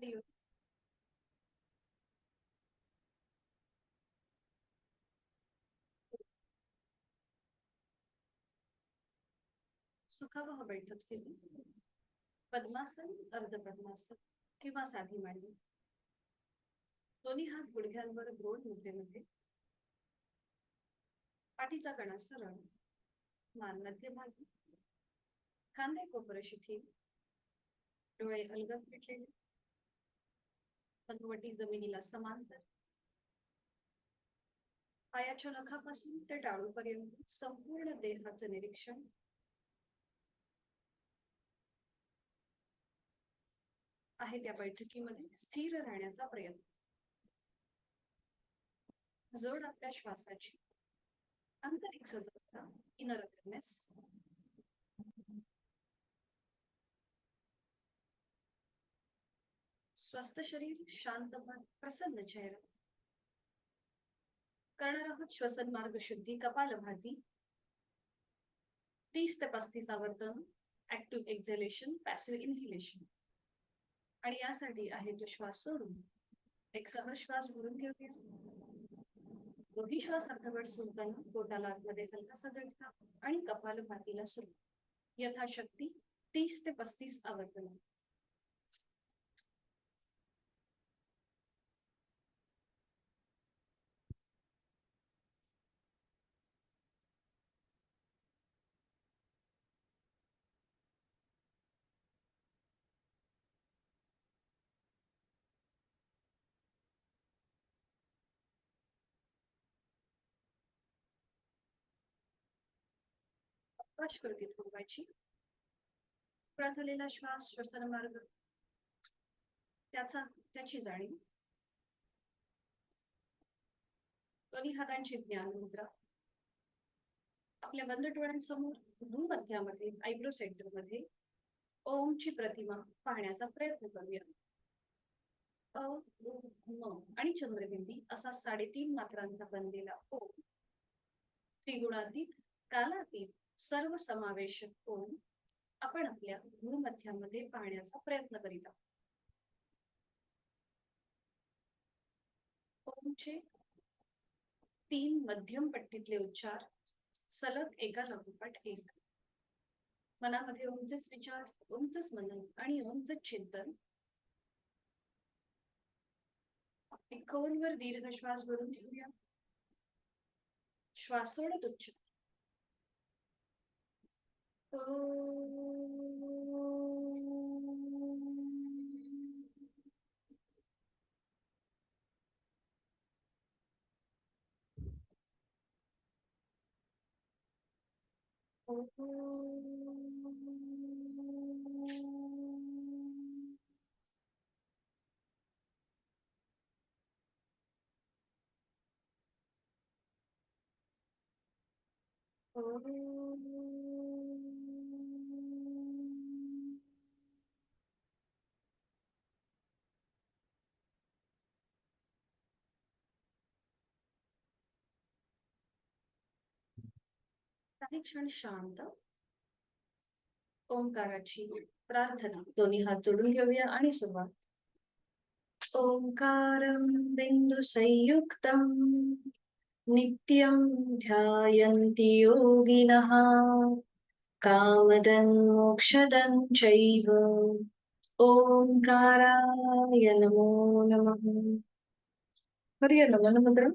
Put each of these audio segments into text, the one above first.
हरिओम. सुखावह बैठक स्थिती. पद्मासन, अर्ध पद्मासन किंवा साधी मांडी. दोन्ही हात गुडघ्यांवर गोल मुद्रेमध्ये. पाठीचा कणा सरळ, मान मध्यभागी, खांदे कोपर शिथिल, डोळे अलगद मिटलेले, हनुवटी जमिनीला समांतर. पायाच्या नखापासून ते टाळूपर्यंत संपूर्ण देहाचं निरीक्षण. आहे त्या बैठकीमध्ये स्थिर राहण्याचा प्रयत्न. जोड आपल्या श्वासाची, आंतरिक सजगता, इनर अवेअरनेस. स्वस्थ शरीर, शांत मन, प्रसन्न चेहरा. करणार आहोत श्वसन मार्ग शुद्धी कपालभाती. 30 ते 35 आवर्तन. Active exhalation, passive inhalation. आणि यासाठी आहे तो श्वास सोडून एक सहज श्वास भरून घेऊया. दोन्ही श्वास अर्धवट सोडताना पोटाला आतमध्ये हलकासा झटका आणि कपालभातीला सुरू. यथाशक्ती 30 ते 35 आवर्तन. श्वासकृती थांबवायची. पुढे झालेला श्वास, श्वसन मार्ग, त्याची जाणीव. दोन्ही हातांची ज्ञान मुद्रा. आपल्या बंद डोळ्यांसमोर भूमध्यामध्ये, आयब्रो सेंटर मध्ये ओमची प्रतिमा पाहण्याचा प्रयत्न करूया. अ, म आणि चंद्रबिंदी असा 3.5 मात्रांचा बनलेला ओम. त्रिगुणातीत, कालातीत, सर्व समावेशक ओम आपण आपल्या भूमध्यामध्ये पाहण्याचा प्रयत्न करीत आहोत. ओमचे 3 मध्यम पट्टीतले उच्चार सलग एका लागोपाठ एक. मनामध्ये ओमचेच विचार, ओमचंच मनन आणि ओमचंच चिंतन. खोलवर दीर्घ श्वास भरून घेऊया. श्वास सोडत उच्चार. काही क्षण शांत. ओंकाराची प्रार्थना. दोन्ही हात जोडून घेऊया आणि सुरुवात. ओंकारं बिंदु संयुक्तं नित्यं ध्यायन्ति योगिनः कामदं मोक्षदं चैव. ओंकाराय नमो नमः. हरिय नमन मुद्रा.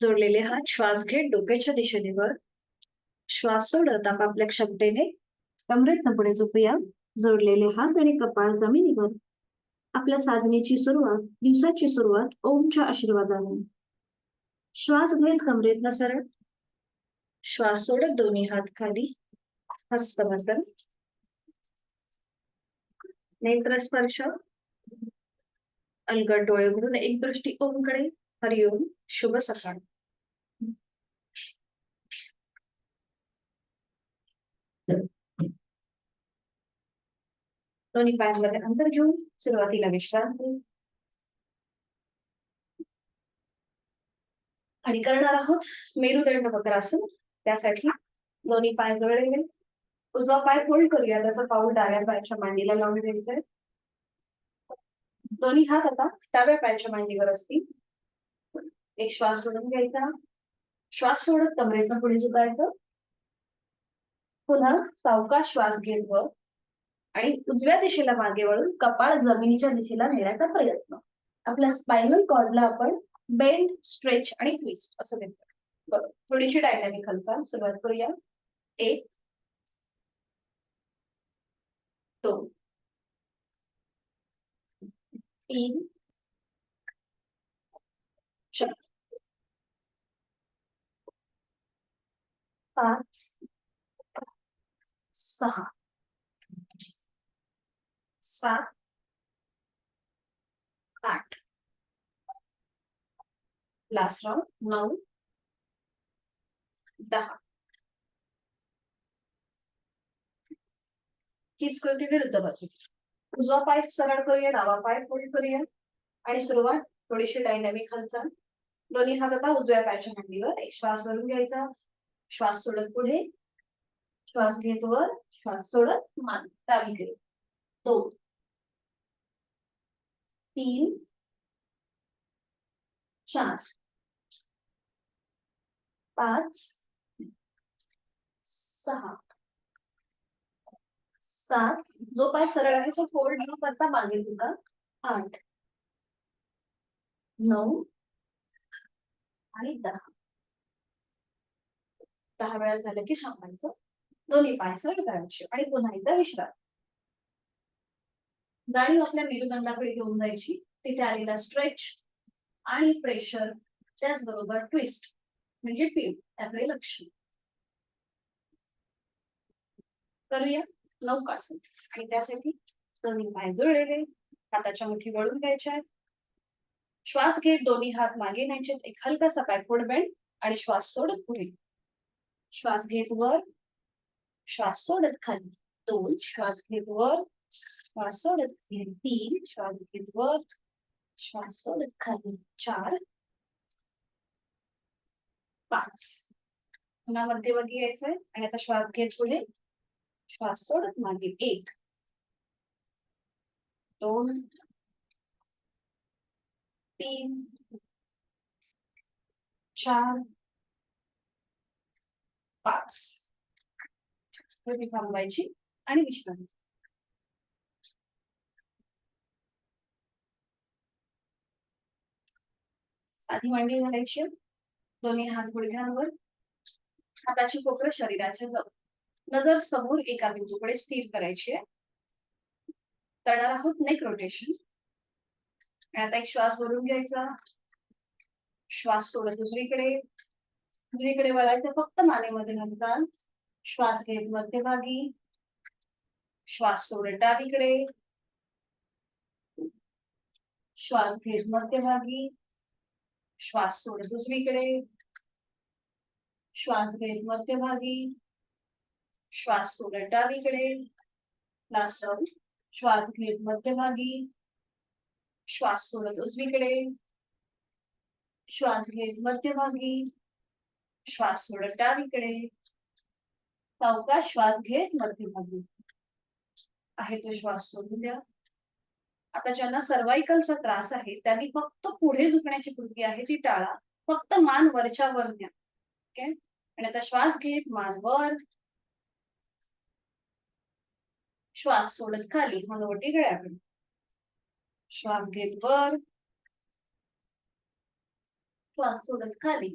जोडलेले हात श्वास घेत डोक्याच्या दिशेने वर. श्वास सोडत आपापल्या क्षमतेने कमरेतनं पुढे झोपूया. जोडलेले हात आणि कपाळ जमिनीवर. आपल्या साधनेची सुरुवात, दिवसाची सुरुवात ओमच्या आशीर्वादाने. श्वास घेत कमरेतनं सरळ. श्वास सोडत दोन्ही हात खाली. हस्तमस्तक. नेत्र स्पर्श. अलगद डोळे उघडून एक दृष्टी ओमकडे. हरिओम. शुभ सकाळ. दोन्ही पायांमध्ये अंतर घेऊन सुरुवातीला विश्रांती. आणि करणार आहोत मेरुदंड वक्रासन. त्यासाठी दोन्ही पाय जोडलेले. उजवा पाय फोल्ड करूया. त्याचा पाऊल डाव्या पायाच्या मांडीला लावून द्यायचंय. दोन्ही हात आता डाव्या पायाच्या मांडीवर असतील. एक श्वास भरून घ्यायचा, श्वास सोडत कमरेतनं पुढे झुकायचं. पुन्हा सावकाश श्वास घेत वर आणि उजव्या दिशेला मागे वळून कपाळ जमिनीच्या दिशेला नेण्याचा प्रयत्न. आपल्या स्पायनल कॉर्डला आपण बेंड, स्ट्रेच आणि ट्विस्ट असं म्हणतो. बरं, थोडीशी डायनॅमिक हालचाल सुरुवात करूया. 1 2 3 4 5 6 7 8 लास्ट राउंड 9 10. हीच कृती विरुद्ध बाजू. उजवा पाय सरळ करूया, डावा पाय पुढे करूया आणि सुरुवात थोडीशी डायनॅमिक हालचाल. दोन्ही हात आता उजव्या पायाच्या मांडीवर. एक श्वास भरून घ्यायचा, श्वास सोडत पुढे, श्वास घेत वर, श्वास सोडत मान डावीकडे. 2 3 4 5 6 7. जो पाय सरळ आहे तो फोल्ड न करता मागे झुका. 8 9 आणि 10. 10 वेळा झालं की थांबायचं. दोन्ही पाय सरळ करायचे आणि पुन्हा एकदा विश्राम. जाणीव आपल्या मेरुदंडाकडे घेऊन जायची. तिथे आलेला स्ट्रेच आणि प्रेशर, त्याचबरोबर ट्विस्ट म्हणजे पीठ, त्याकडे लक्ष करूया. नौकासन. आणि त्यासाठी दोन्ही पाय जुळलेले, हाताच्या मुठी वळून घ्यायच्या. श्वास घेत दोन्ही हात मागे न्यायचे. एक हलकासा बॅकवर्ड बेंड आणि श्वास सोडत पुढे. श्वास घेत वर, श्वास सोडत खाली. 2 श्वास घेत वर, श्वास सोडत खाली. 3 श्वास घेत वर, श्वास सोडत खाली. 4 5. पुन्हा मध्यभागी यायचंय आणि आता श्वास घेत पुढे, श्वास सोडत मागे. 1 2 3 4 5. थांबायची आणि विश्रांती. साधी मांडी घालायची. दोन्ही हात गुडघ्यांवर, हाताची कोपरं शरीराच्या जवळ, नजर समोर एका बिंदूकडे स्थिर करायची आहे. करणार आहोत नेक रोटेशन. आणि आता एक श्वास भरून घ्यायचा, श्वास सोडत उजवीकडे वळायचं. फक्त मानेमध्ये हालचाल. श्वास घेत मध्यभागी, श्वास सोडत डावीकडे, श्वास घेत मध्यभागी, श्वास सोडत उजवीकडे, श्वास घेत मध्यभागी, श्वास सोडत डावीकडे. Last round. श्वास घेत मध्यभागी, श्वास सोडत उजवीकडे, श्वास घेत मध्यभागी, श्वास सोडत डावीकडे. सावकाश श्वास घेत मध्यभागी. आहे तो श्वास सोडून द्या. आता ज्यांना सर्वाइकलचा त्रास आहे त्यांनी फक्त पुढे झुकण्याची कृती आहे ती टाळा. फक्त मान वरच्या वर द्या. ओके. आणि आता श्वास घेत मान वर, श्वास सोडत खाली, मनोवटी गळ्याकडे. श्वास घेत वर, श्वास सोडत खाली,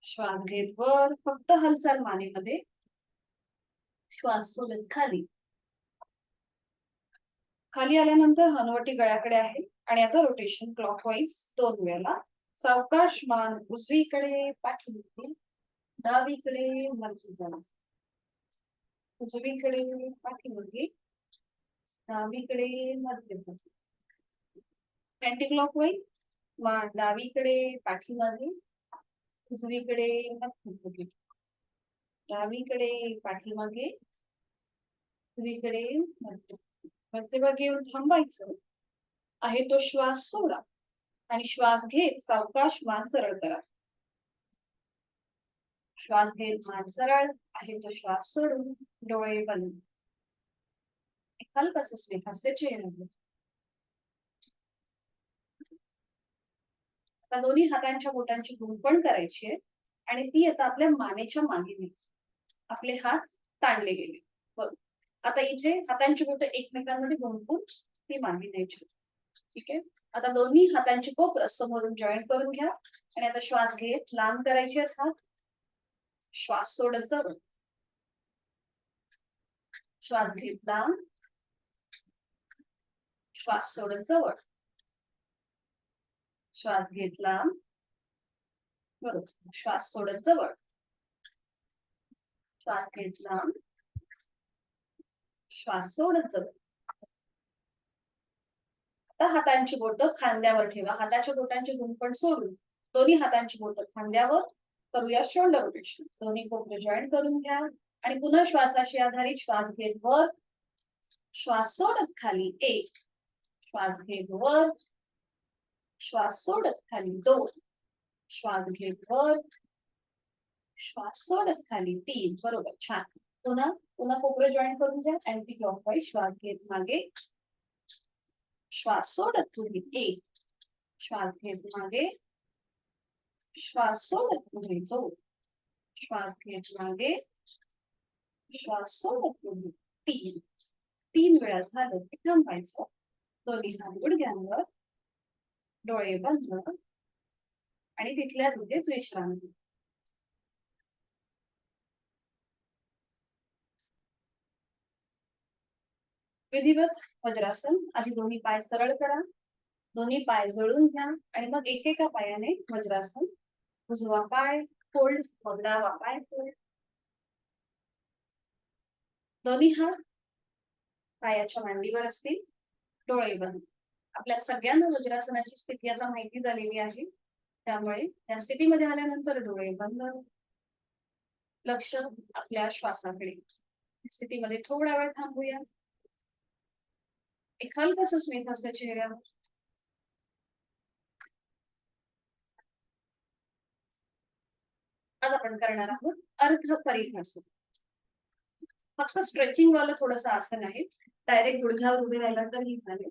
श्वास घेत वर. फक्त हालचाल मानेमध्ये. श्वास सोडत खाली. खाली आल्यानंतर हनवटी गळ्याकडे आहे आणि आता रोटेशन क्लॉकवाईज 2 वेळेला. सावकाश मान उजवीकडे, पाठीमागे, डावीकडे, मध्यभागी, उजवीकडे, पाठीमागे, डावीकडे, मध्यभागी. Anti clockwise. मान डावीकडे, पाठीमागे, उजवीकडे, मध्यभागी, डावीकडे, पाठीमागे, उजवीकडे, मध्यभागी येऊन थांबायचं. आहे तो श्वास सोडा आणि श्वास घेत सावकाश मान सरळ करा. श्वास घेत मान सरळ. आहे तो श्वास सोडून डोळे बंद. हलकसं स्मित हास्य चेहऱ्यावर. आता दोन्ही हातांच्या बोटांची गुंफण करायची आहे आणि ती आता आपल्या मानेच्या मागे नेली. आपले हात ताणले गेले. बघ, आता इथे हातांची बोट एकमेकांमध्ये गुंफून ती मागे न्यायची. ठीक आहे. आता दोन्ही हातांची कोपरं समोरून जॉईन करून घ्या आणि आता श्वास घेत लांब करायचे आहेत हात. श्वास सोडत जवळ. श्वास घेत लांब. श्वास सोडत जवळ. श्वास घेत लांब. बरोबर. श्वास सोडत जवळ. श्वास घेत लांब. श्वास सोडत जवळ. आता हातांची बोटं खांद्यावर ठेवा. हाताच्या बोटांची गुंफण सोडून दोन्ही हातांची बोटं खांद्यावर करूया शोल्डर रोटेशन. दोन्ही कोपरे जॉईन करून घ्या आणि पुन्हा श्वासाशी आधारित श्वास घेत वर. श्वास सोडत खाली 1. श्वास घेत वर. श्वास सोडत खाली 2. श्वास घेत वर. श्वास सोडत खाली 3. बरोबर. छान. पुन्हा पुन्हा कोपरे जॉईन करून घ्या. अँटी क्लॉकवाईज श्वास घेत मागे. श्वास सोडत पुढे 1. श्वास घेत मागे. श्वास सोडत पुढे 2. श्वास घेत मागे. श्वास सोडत पुढे 3. 3 वेळा झालं की थांबायचं. दोन्ही हात गुडघ्यांवर. डोळे बंद आणि तिथल्या तिथेच विश्रांती. विधिवत वज्रासन. आधी दोन्ही पाय सरळ करा. दोन्ही पाय जोडून घ्या आणि मग एकेका पायाने वज्रासन. उजवा पाय फोल्ड, मग डावा पाय फोल्ड. दोन्ही हात पायाच्या मांडीवर असतील. डोळे बंद. आपल्या सगळ्यांना वज्रासनाची स्थिती आता माहिती झालेली आहे. त्यामुळे त्या स्थितीमध्ये आल्यानंतर डोळे बंद. लक्ष आपल्या श्वासाकडे. स्थितीमध्ये थोडा वेळ थांबूया. एक हलकंसं स्मित हास्य चेहऱ्यावर. आज आपण करणार आहोत अर्ध परिघासन. फक्त स्ट्रेचिंग वाला थोडंसं आसन आहे. डायरेक्ट गुडघ्यावर उभे राहिला तरीही चालेल.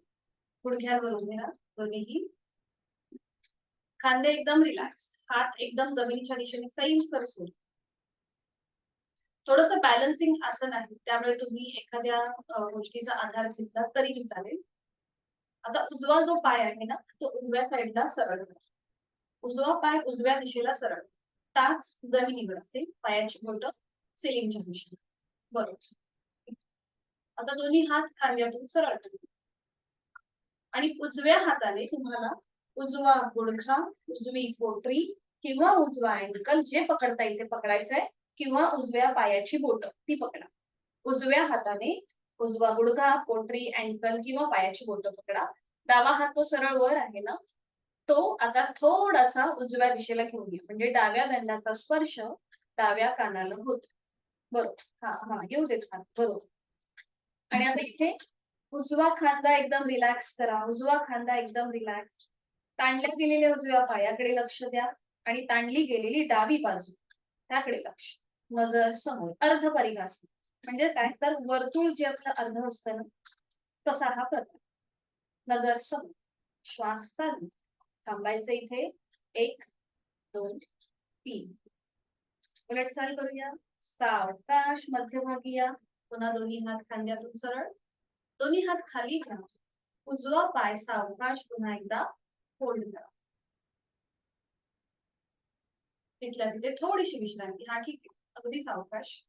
गुडघ्यावर उभे राहा. दोन्हीही खांदे एकदम रिलॅक्स. हात एकदम जमिनीच्या दिशेने सैल सरसोड. थोडंसं बॅलन्सिंग आसन आहे. त्यामुळे तुम्ही एखाद्या गोष्टीचा आधार घेतला तरीही चालेल. आता उजवा जो पाय आहे ना, तो उजव्या साईडला सरळ करा. उजवा पाय उजव्या दिशेला सरळ. टाच जमिनीवर असेल. पायाची बोटं सिलिंगच्या दिशेने. बरोबर. आता दोन्ही हात खांद्यातून सरळ करा आणि उजव्या हाताने तुम्हाला उजवा गुडघा, उजवी पोटरी किंवा उजवा अँकल जे पकडता येते पकडायचंय किंवा उजव्या पायाची बोटं ती पकडा. उजव्या हाताने उजवा गुडघा, पोटरी, अँकल किंवा पायाची बोटं पकडा. डावा हात तो सरळ वर आहे ना, तो आता थोडासा उजव्या दिशेला घेऊन घ्या. म्हणजे डाव्या दंडाचा स्पर्श डाव्या कानाला होतो. बरोबर. हा हा येऊ देत हात. बरोबर. आणि आता इथे उजवा खांदा एकदम रिलॅक्स करा. उजवा खांदा एकदम रिलॅक्स. ताणल्या गेलेल्या उजव्या पायाकडे लक्ष द्या आणि ताणली गेलेली डावी बाजू त्याकडे लक्ष. नजर समोर. अर्ध परिघासन म्हणजे काय तर वर्तुळ जे आपलं अर्ध असतं ना, तसा हा प्रकार. नजर समोर. श्वास चालू. थांबायचं इथे. 1 2 3. उलट चाल करूया. सावकाश मध्यभागी या. पुन्हा दोन्ही हात खांद्यातून सरळ. दोन्ही हात खाली घ्या. उजवा पाय सावकाश पुन्हा एकदा फोल्ड करा. तिथल्या तिथे थोडीशी विश्रांती. हा ठीक आहे. अगदी सावकाश.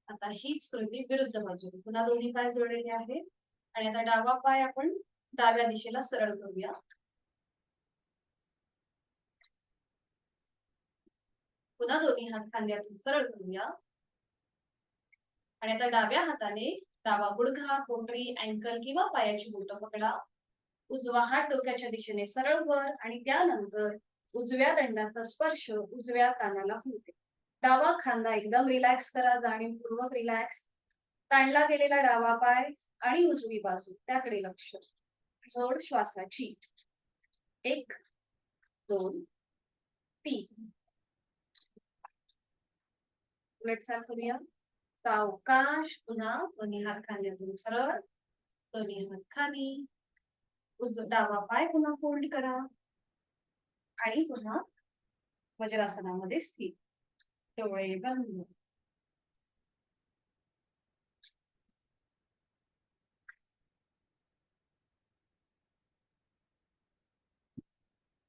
आता हीच कृती विरुद्ध बाजूने. पुन्हा दोन्ही पाय जोडलेले आहेत आणि आता डावा पाय आपण डाव्या दिशेला सरळ करूया. पुन्हा दोन्ही हात खांद्यातून सरळ करूया आणि आता डाव्या हाताने डावा गुडघा, पोटरी, अँकल किंवा पायाची बोटं पकडा. उजवा हात डोक्याच्या दिशेने सरळ वर आणि त्यानंतर उजव्या दंडाचा स्पर्श उजव्या कानाला होते. डावा खांदा एकदम रिलॅक्स करा. जाणीवपूर्वक रिलॅक्स. ताणला गेलेला डावा पाय आणि उजवी बाजू त्याकडे लक्ष. जोड श्वासाची. 1 2 3. उलट चाल करूया. सावकाश. पुन्हा दोन्ही हात खांद्यातून सरळ. दोन्ही हात खाली. डावा पाय पुन्हा फोल्ड करा. आणि पुन्हा वज्रासनामध्ये स्थिर. डोळे बंद.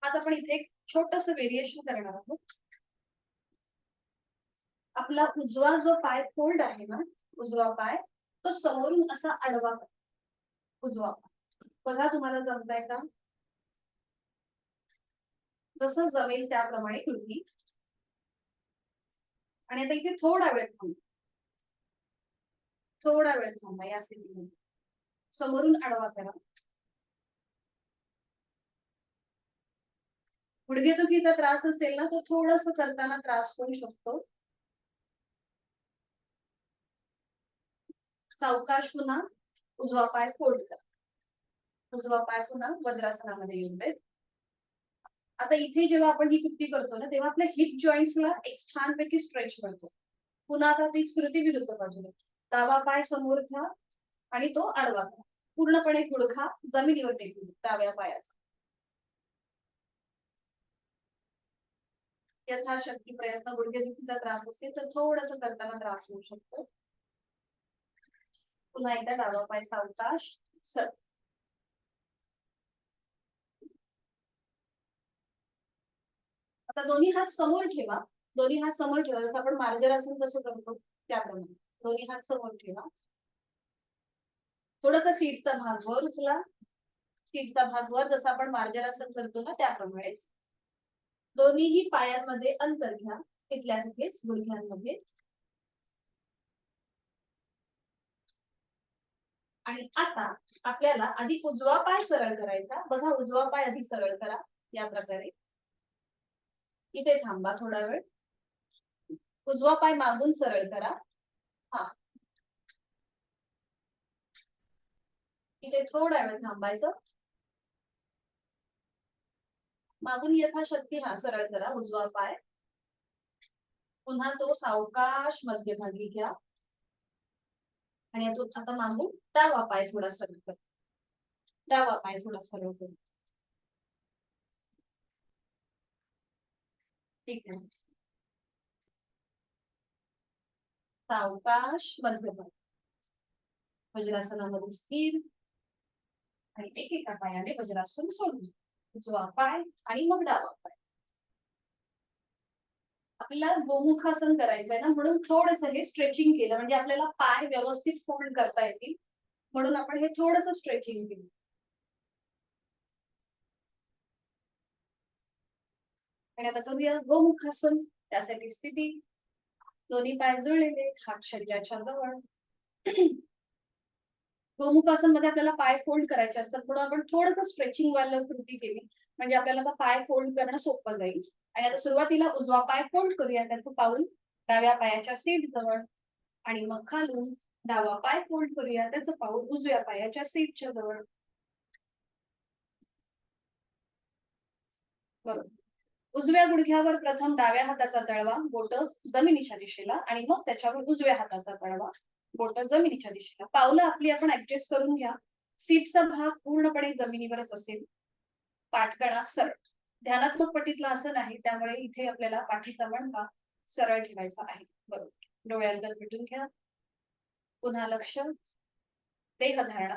आता आपण इथे एक छोटस व्हेरिएशन करणार आहोत. आपला उजवा जो पाय फोल्ड आहे ना, उजवा पाय तो समोरून असा आडवा करा. उजवा पाय बघा तुम्हाला जमताय का? जसं जमेल त्याप्रमाणे कृती. आणि आता इथे थोडा वेळ थांबा. थोडा वेळ थांबा या स्थितीमध्ये. समोरून आडवा करा. गुडघेदुखीचा त्रास असेल ना, तो थोडस करताना त्रास होऊ शकतो. सावकाश पुन्हा उजवा पाय फोल्ड करा. उजवा पाय पुन्हा वज्रासनामध्ये येऊन दे. आता इथे जेव्हा आपण ही कृती करतो ना, तेव्हा आपल्या हिप जॉईंट्सला एक छानपैकी स्ट्रेच करतो. पुन्हा आता तीच कृती विरुद्ध बाजूला. डावा पाय समोर घ्या आणि तो आडवा करा. पूर्णपणे गुडघा जमिनीवर टेकून डाव्या पायाचा. यथाशक्ती प्रयत्न. गुडघेदुखीचा त्रास असेल तर थोडस करताना त्रास होऊ शकतो. पुन्हा एकदा डावा पाय सावकाश सर. आता दोन्ही हात समोर ठेवा. दोन्ही हात समोर ठेवा. जसं आपण मार्जरासन कसं करतो त्याप्रमाणे दोन्ही हात समोर ठेवा. थोडंसं सीटचा भाग वर उचला. सीटचा भाग वर जसं आपण मार्जरासन करतो ना त्याप्रमाणे. दोन्हीही पायांमध्ये अंतर घ्या. तिथल्या तिथेच गुडघ्यांमध्ये. आणि आता आपल्याला आधी उजवा पाय सरळ करायचा. बघा उजवा पाय आधी सरळ करा या प्रकारे. इथे थांबा थोडा वेळ. उजवा पाय मागून सरळ करा. हा, इथे थोडा वेळ थांबायचं. मागून यथाशक्ती हा सरळ करा उजवा पाय. पुन्हा तो सावकाश मध्यभागी घ्या. आणि आता मागून डावा पाय थोडा सरळ करा. डावा पाय थोडा सरळ करा. ठीक आहे. सावकाश मध्यभागी. वज्रासनामध्ये स्थिर. आणि एकेका पायाने वज्रासन सोडून. उजवा पाय आणि मग डावा पाय. आपल्याला गोमुखासन करायचंय ना, म्हणून थोडस हे स्ट्रेचिंग केलं म्हणजे आपल्याला पाय व्यवस्थित फोल्ड करता येतील. म्हणून आपण हे थोडस स्ट्रेचिंग केलं. आणि आता करूया गोमुखासन. त्यासाठी स्थिती. दोन्ही पाय जुळलेले, हात शरीराच्या जवळ. गोमुखासन मध्ये आपल्याला पाय फोल्ड करायचे असतात, म्हणून आपण थोडंसं स्ट्रेचिंग वाला कृती केली म्हणजे आपल्याला आता पाय फोल्ड करणं सोपं जाईल. आणि आता सुरुवातीला उजवा पाय फोल्ड करूया. त्याचं पाऊल डाव्या पायाच्या सीट जवळ. आणि मग खालून डावा पाय फोल्ड करूया. त्याचं पाऊल उजव्या पायाच्या सीटच्या जवळ. बरोबर. उजव्या गुडघ्यावर प्रथम डाव्या हाताचा तळवा, बोट जमिनीच्या दिशेला. आणि मग त्याच्यावर उजव्या हाताचा तळवा, बोट जमिनीच्या दिशेला. पावलं आपली आपण ऍडजस्ट करून घ्या. सीटचा भाग पूर्णपणे जमिनीवरच असेल. पाठकणा सरळ. ध्यानात्मक पट्टीतला असं नाही, त्यामुळे इथे आपल्याला पाठीचा मणका सरळ ठेवायचा आहे. बरोबर. डोळ्यांवर मिटून घ्या. पुन्हा लक्ष. देहधारणा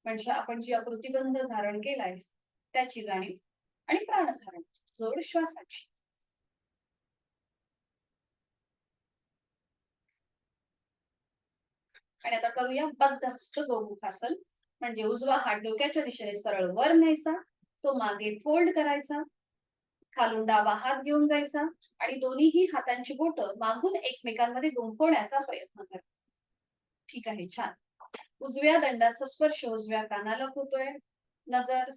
म्हणजे आपण जी आकृतीबंध धारण केलाय त्याची जाणीव. आणि प्राणधारण जोड श्वासाची. आणि आता करूया बद्धहस्त गोमुखासन. म्हणजे उजवा हात डोक्याच्या दिशेने सरळ वर न्यायचा. तो मागे फोल्ड करायचा. खालून डावा हात घेऊन जायचा. आणि दोन्हीही हातांची बोट मागून एकमेकांमध्ये गुंफवण्याचा प्रयत्न करा. ठीक आहे, छान. उजव्या दंडाचा स्पर्श उजव्या कानाला होतोय. नजर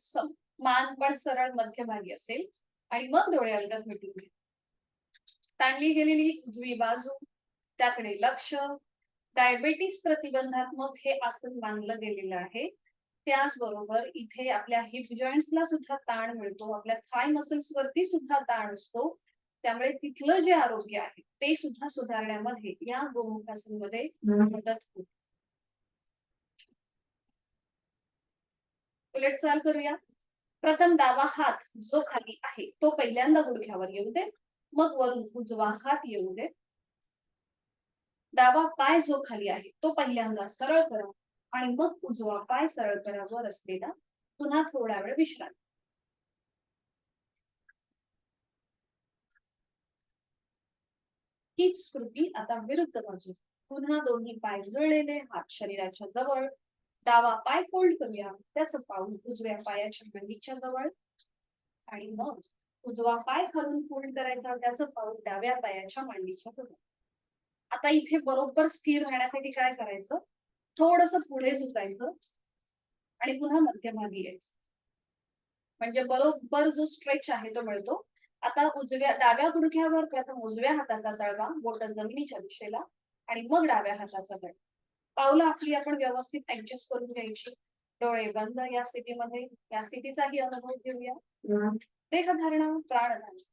मान पण सरळ मध्यभागी असेल. आणि मग डोळे अलगद मिटून घ्या. ताणली गेलेली उजवी बाजू, त्याकडे लक्ष. डायबेटीस प्रतिबंधात्मक हे आसन बांधलं गेलेलं आहे. त्याचबरोबर इथे आपल्या हिप जॉईंट्सला सुद्धा ताण मिळतो. आपल्या थाय मसल्स वरती सुद्धा ताण असतो. त्यामुळे तिथलं जे आरोग्य आहे ते सुद्धा सुधारण्यामध्ये या गोमुखासन मध्ये मदत होते. उलट चाल करूया. प्रथम डावा हात जो खाली आहे तो पहिल्यांदा गुडघ्यावर येऊ दे, मग वरून उजवा हात येऊ दे. डावा पाय जो खाली आहे तो पहिल्यांदा सरळ करा आणि मग उजवा पाय सरळ करा वर असलेला. पुन्हा थोडा वेळ विश्रांती. हीच कृती आता विरुद्ध बाजू. पुन्हा दोन्ही पाय जुळलेले, हात शरीराच्या जवळ. डावा पाय फोल्ड करूया, त्याचं पाऊल उजव्या पायाच्या मांडीच्या जवळ आणि मग उजवा पाय खालून फोल्ड करायचा, त्याचं पाऊल डाव्या पायाच्या मांडीच्या जवळ. आता इथे बरोबर स्थिर राहण्यासाठी काय करायचं, थोडस पुढे झुकायचं आणि पुन्हा मध्यभागी यायचं, म्हणजे बरोबर जो स्ट्रेच आहे तो मिळतो. आता डाव्या गुडघ्यावर प्रथम उजव्या हाताचा तळवा, बोट जमिनीच्या दिशेला आणि मग डाव्या हाताचा तळवा. पावलं आपली आपण व्यवस्थित ऍडजस्ट करून घ्यायची. डोळे बंद या स्थितीमध्ये, या स्थितीचाही अनुभव घेऊया. देहधारणा, प्राणधारणा.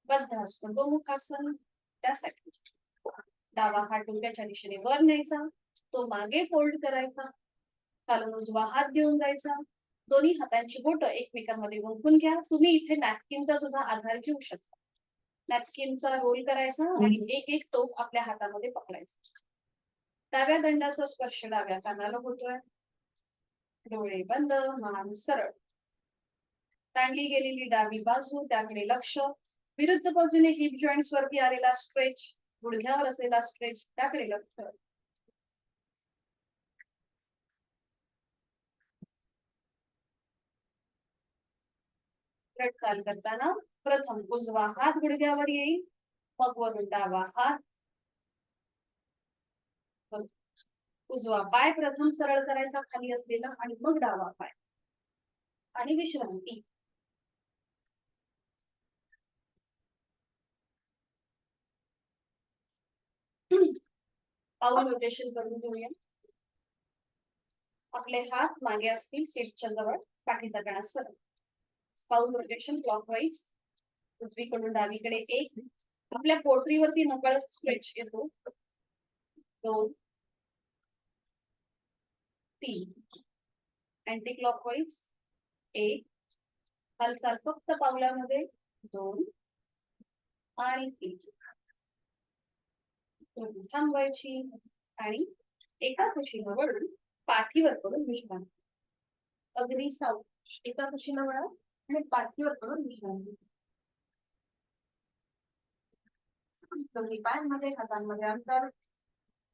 बद्धासन, गोमुखासन. त्यासाठी डावा हात डोक्याच्या दिशेने वर न्यायचा, तो मागे फोल्ड करायचा, खालून उजवा हात घेऊन जायचा. दोन्ही हातांची बोट एकमेकांमध्ये गुंफून घ्या. तुम्ही इथे नॅपकिनचा सुद्धा आधार घेऊ शकता. नॅपकिनचा रोल करायचा आणि एक एक टोक आपल्या हातामध्ये पकडायचं. डाव्या दंडाचा स्पर्श डाव्या कानाला होतोय. डोळे बंद, मान सरळ. ताणली गेलेली डावी बाजू, त्याकडे लक्ष. विरुद्ध बाजूने हिप जॉईंट्स वरती आलेला स्ट्रेच, गुडघ्यावर असलेला स्ट्रेच, त्याकडे लक्ष. चाल करताना प्रथम उजवा हात गुडघ्यावर येईल, मग वरून डावा हात. उजवा पाय प्रथम सरळ करायचा खाली असलेला आणि मग डावा पाय आणि विश्रांती. पाऊल रोटेशन करून घेऊया. आपले हात मागे असतील सीटच्या जवळ, पाठीचा कणा सरळ. पाऊल रोटेशन क्लॉकवाईज, उजवीकडून डावीकडे एक. आपल्या पोटरीवरती नकळत स्ट्रेच येतो. 2 3 अँटी क्लॉकवाईज 1. हालचाल फक्त पावलामध्ये 2 आणि 3. थांबवायची आणि एका कुशीला वळून पाठीवर पडून विश्रांती. अगदी साऊथ. एका कुशीला वळा आणि पाठीवर पडून विश्रांती. दोन्ही पायांमध्ये, हातांमध्ये अंतर.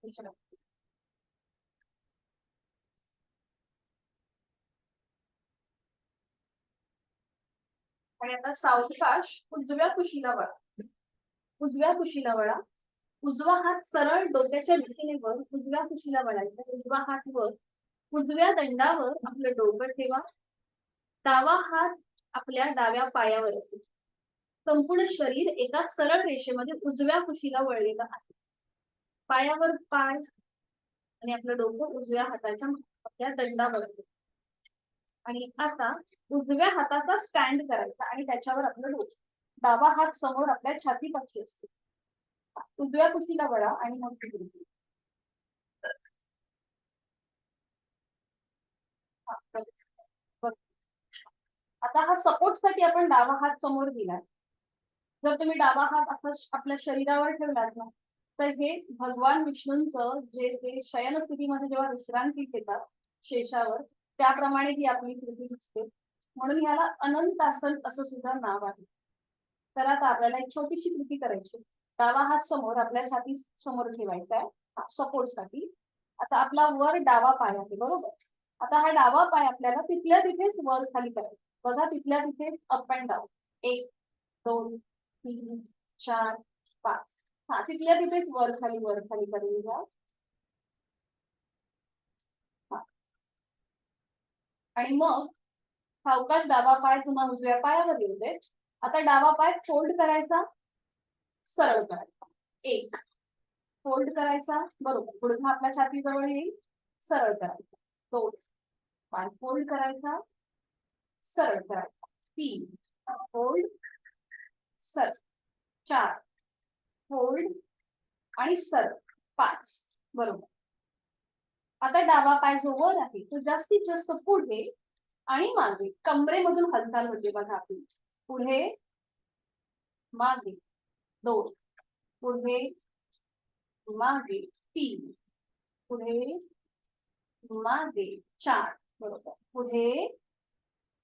विश्रांती. आणि आता सावकाश उजव्या कुशीला वळा. उजव्या कुशीला वळा. उजवा हात सरळ डोक्याच्या दिशेने वर, उजव्या कुशीला वळायचा. उजवा हात वर, उजव्या दंडावर आपलं डोकं ठेवा. डावा हात आपल्या डाव्या पायावर असेल. संपूर्ण शरीर एका सरळ रेषेमध्ये उजव्या कुशीला वळलेलं आहे. पायावर पाय आणि आपलं डोकं उजव्या हाताच्या आपल्या दंडावर असेल. आणि आता उजव्या हाताचा स्टँड करायचा आणि त्याच्यावर आपलं डोकं. डावा हात समोर आपल्या छातीपाशी असते. उजव्या कुशीला वळा आणि मग तिकडे. आता हा सपोर्ट साठी आपण डावा हात समोर दिलाय. जर तुम्ही डावा हात आपल्या शरीरावर ठेवलात ना, तर हे भगवान विष्णूंचं जे ते शयन स्थितीमध्ये जेव्हा विश्रांती घेतात शेषावर, त्याप्रमाणे ही आपली कृती दिसते. म्हणून ह्याला अनंतासन असं सुद्धा नाव आहे. तर आता आपल्याला एक छोटीशी कृती करायची. डावा हात समोर आपल्या छाती समोर ठेवायचा आहे सपोर्ट साठी. आता आपला वर डावा पाय आहे, बरोबर. आता हा डावा पाय आपल्याला तिथल्या तिथेच वर खाली करायचा. बघा, तिथल्या तिथे अप अँड डाऊन. 1 2 3 4 5. हा, तिथल्या तिथेच वर खाली करून घ्या. आणि मग सावकाश डावा पाय पुन्हा उजव्या पायावर येऊ दे. आता डावा पाय फोल्ड करायचा, सरळ करायचा. 1 फोल्ड करायचा, बरोबर, गुडघा आपल्या छातीजवळ येईल, सरळ करायचा. 2 पाय फोल्ड करायचा, सरळ करायचा. 3 फोल्ड, सरळ. 4 फोल्ड आणि सरळ. 5 बरोबर. आता डावा पाय जो वर आहे तो जास्तीत जास्त पुढे आणि मागे कमरेमधून हालचाल होते बघा आपली. पुढे मागे 2, पुढे मागे 3, पुढे मागे 4, बरोबर. पुढे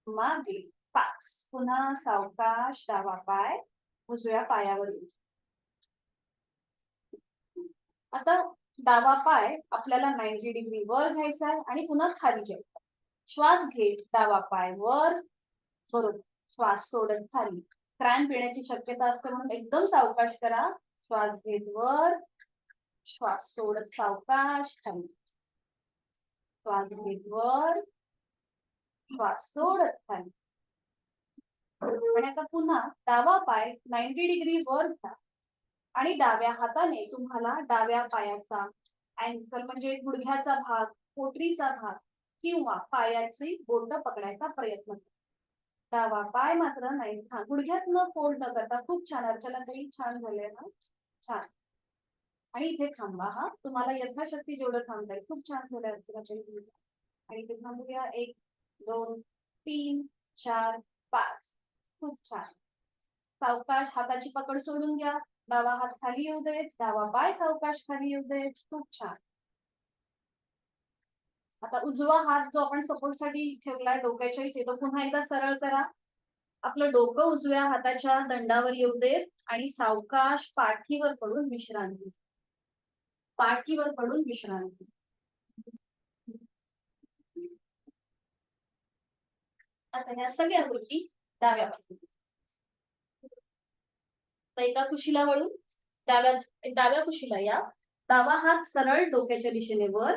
मागे 5. पुन्हा सावकाश डावा पाय उजव्या पायावर येईल. आता डावा पाय आपल्याला 90 डिग्री वर घ्यायचा आहे आणि पुन्हा खाली घ्यायचा. श्वास घेत डावा पाय वर, बरोबर. श्वास सोडत खाली. क्रॅम्प येण्याची शक्यता असते म्हणून एकदम सावकाश करा. श्वास घेत वर, श्वास सोडत सावकाश खाली. श्वास घेत वर, श्वास सोडत खाली. आणि आता पुन्हा डावा पाय 90 डिग्री वर घ्या आणि डाव्या हाताने तुम्हाला डाव्या पायाचा अँकल म्हणजे गुडघ्याचा भाग, पोटरीचा भाग किंवा पायाची बोट पकडायचा प्रयत्न करा. डावा पाय मात्र नाही. गुडघ्यात न फोल्ड न करता. खूप छान अर्चना ताई, छान झालंय ना, छान. आणि इथे थांबा. हा तुम्हाला यथाशक्ती जेवढं थांबता येईल. खूप छान झालंय अर्चना ताई. आणि इथे थांबूया. 1 2 3 4 5. खूप छान. सावकाश हाताची पकड सोडून घ्या. डावा हात खाली येऊ देत. डावा पाय सावकाश खाली येऊ देत. खूप छान. आता उजवा हात जो आपण सपोर्टसाठी ठेवला डोक्याच्या इथे तो पुन्हा एकदा सरळ करा. आपलं डोकं उजव्या हाताच्या दंडावर येऊ देत आणि सावकाश पाठीवर पडून विश्रांती. पाठीवर पडून विश्रांती. आता ह्या सगळ्या गोष्टी डाव्या बाजूला. एका कुशीला वळून डाव्या कुशीला या. डावा हात सरळ डोक्याच्या दिशेने वर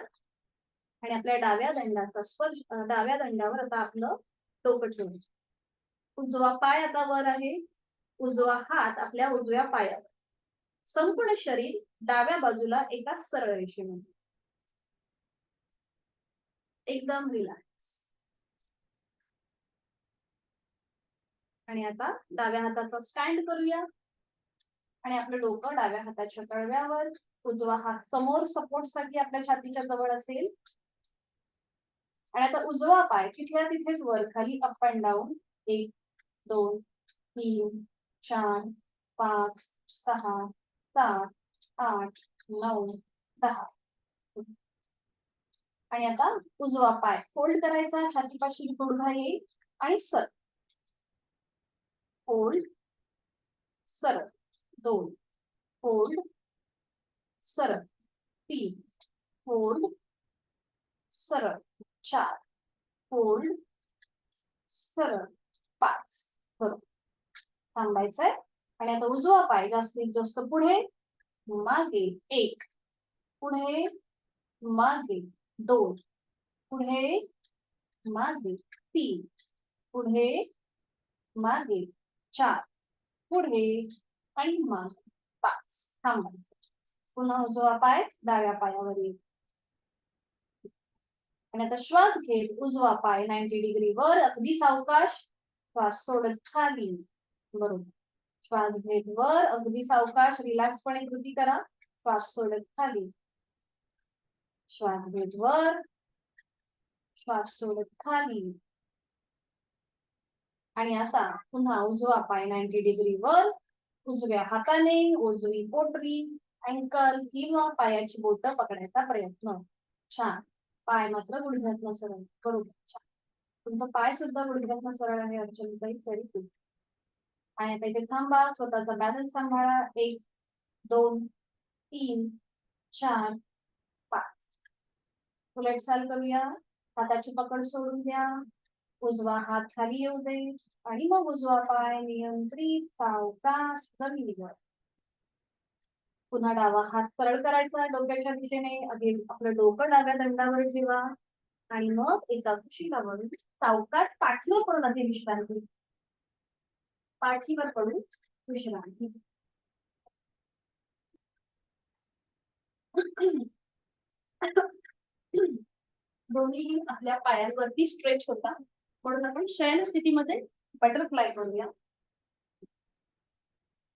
आणि आपल्या डाव्या दंडाचा स्पर्श, डाव्या दंडावर आता आपलं डोकं ठेवू. उजवा पाय आता वर आहे. उजवा हात आपल्या उजव्या पायावर. संपूर्ण शरीर डाव्या बाजूला एका सरळ रेषेमध्ये. एकदम रिलॅक्स. आणि आता डाव्या हाताचा स्टँड करूया आणि आपलं डोकं डाव्या हाताच्या तळव्यावर. उजवा हात समोर सपोर्ट साठी आपल्या छातीच्या जवळ असेल. आणि आता उजवा पाय तिथल्या तिथेच वर खाली अप अँड डाऊन. 1 2 3 4 5 6 7 8 9 10. आणि आता उजवा पाय फोल्ड करायचा. छातीपाशी गुडघा येईल आणि सर फोल्ड सरळ. 2 फोल्ड सरळ. 3 फोल्ड सरळ. 4 फोल्ड सरळ. 5. बरोबर. थांबायचंय. आणि आता उजवा पाय जास्तीत जास्त पुढे मागे 1, पुढे मागे 2, पुढे मागे 3, पुढे मागे 4, पुढे आणि मागे 5. थांबायचं. पुन्हा उजवा पाय डाव्या पायावर येईल. आणि आता श्वास घेत उजवा पाय 90 डिग्री वर अगदी सावकाश. श्वास सोडत खाली. बरोबर. श्वास घेत वर अगदी सावकाश रिलॅक्सपणे कृती करा. श्वास सोडत खाली. श्वास घेत वर, श्वास सोडत खाली. आणि आता पुन्हा उजवा पाय 90 डिग्री वर. उजव्या हाताने उजवी पोटरी, अँकल किंवा पायाची बोट पकडायचा प्रयत्न. छान. पाय मात्र गुडघ्यातनं सरळ. बरोबर. छान. तुमचा पाय सुद्धा गुडघ्यातनं सरळ आहे अर्चनाताई. तरी खूप. आणि आता इथे थांबा. स्वतःचा बॅलन्स सांभाळा. 1 2 3 4 5. उलट चाल करूया. हाताची पकड सोडून द्या. उजवा हात खाली येऊ दे आणि मग उजवा पाय नियंत्रित सावकाश जमिनीवर. पुन्हा डावा हात सरळ करायचा डोक्याच्या दिशेने. आधी आपलं डोकं डाव्या दंडावर ठेवा आणि मग एका कुशीला वळून सावकाश पाठीवर पडून आधी विश्रांती. पाठीवर पडून विश्रांती. दोन्ही आपल्या पायांवरती स्ट्रेच होता म्हणून आपण शयन स्थितीमध्ये बटरफ्लाय करूया.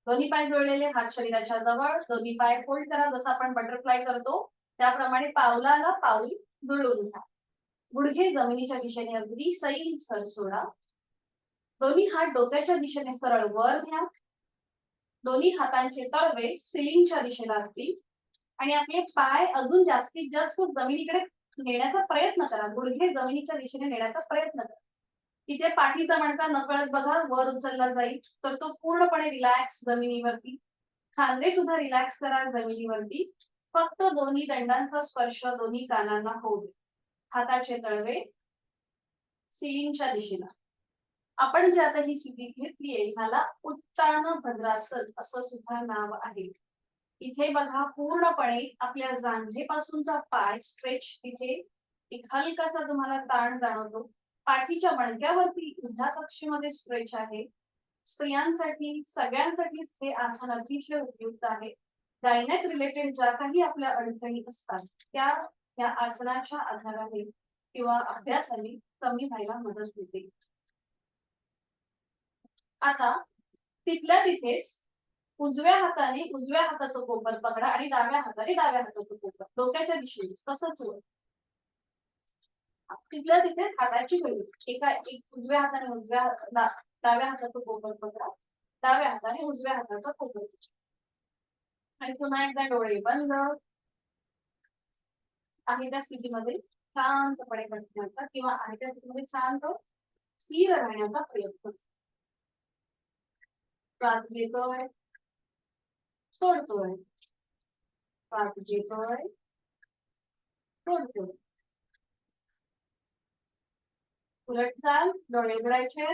दोन्ही पाय जोडलेले, हात शरीराच्या जवळ. दोन्ही पाय फोल्ड करा. जसं आपण बटरफ्लाय करतो त्याप्रमाणे पावलाला पाऊल जुळवून घ्या. गुडघे जमिनीच्या दिशेने अगदी सैल सर सोडा. दोन्ही हात डोक्याच्या दिशेने सरळ वर घ्या. दोन्ही हातांचे तळवे सिलिंगच्या दिशेला असतील आणि आपले पाय अजून जास्तीत जास्त जमिनीकडे नेण्याचा प्रयत्न करा. गुडघे जमिनीच्या दिशेने नेण्याचा प्रयत्न करा. तिथे पाठीचा मणका नकळत बघा वर उचलला जाईल, तर तो पूर्णपणे रिलॅक्स जमिनीवरती. खांदे सुद्धा रिलॅक्स करा जमिनीवरती. फक्त दोन्ही दंडांचा स्पर्श दोन्ही कानांना होऊ दे. हाताचे तळवे सिलिंगच्या दिशेला. आपण जे आता ही स्थिती घेतलीये ह्याला उत्तान भद्रासन असं सुद्धा नाव आहे. इथे बघा पूर्णपणे आपल्या जांघेपासूनचा पाय स्ट्रेच, तिथे एक हलकासा तुम्हाला ताण जाणवतो. पाठीच्या मणक्यावरती उभ्या कक्षेमध्ये स्ट्रेच आहे. स्त्रियांसाठी सगळ्यांसाठीच हे आसन अतिशय उपयुक्त आहे. गायनेक रिलेटेड ज्या काही आपल्या अडचणी असतात त्या या आसनाच्या आधाराने किंवा अभ्यासाने कमी व्हायला मदत होते. आता तिथल्या तिथेच उजव्या हाताने उजव्या हाताचं कोपर पकडा आणि डाव्या हाताने डाव्या हाताचं कोपर डोक्याच्या दिशेने तसंच वर. तिथल्या तिथे हाताची घडी एक उजव्या हाताने डाव्या हाताचं कोपर पकडा. डाव्या हाताने उजव्या हाताचा कोपर आणि पुन्हा एकदा डोळे बंद. आहे त्या स्थितीमध्ये शांतपणे बसण्याचा किंवा आहे त्या स्थितीमध्ये शांत स्थिर राहण्याचा प्रयत्न. श्वास घेतोय, सोडतोय, श्वास घेतोय, सोडतोय. उलट चाल, डोळे उघडायचे.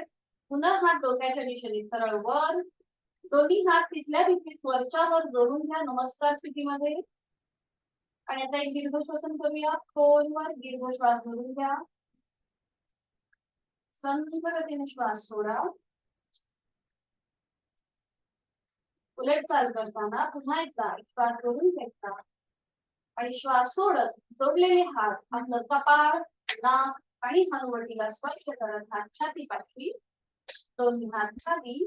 पुन्हा हात डोक्याच्या दिशेने सरळ वर. दोन्ही हात तिथल्या तिथेच वरच्या वर जोडून घ्या नमस्कार स्थितीमध्ये. आणि आता एक दीर्घ श्वसन करूया. खोलवर दीर्घ श्वास धरून घ्या. संथ गतीने श्वास सोडा. उलट चाल करताना पुन्हा एकदा श्वास धरून घ्यायचा आणि श्वास सोडत जोडलेले हात आपलं कपाळ, नाक आणि हनुवटीला स्पर्श करत हात छातीपाठी. दोन्ही हात खाली,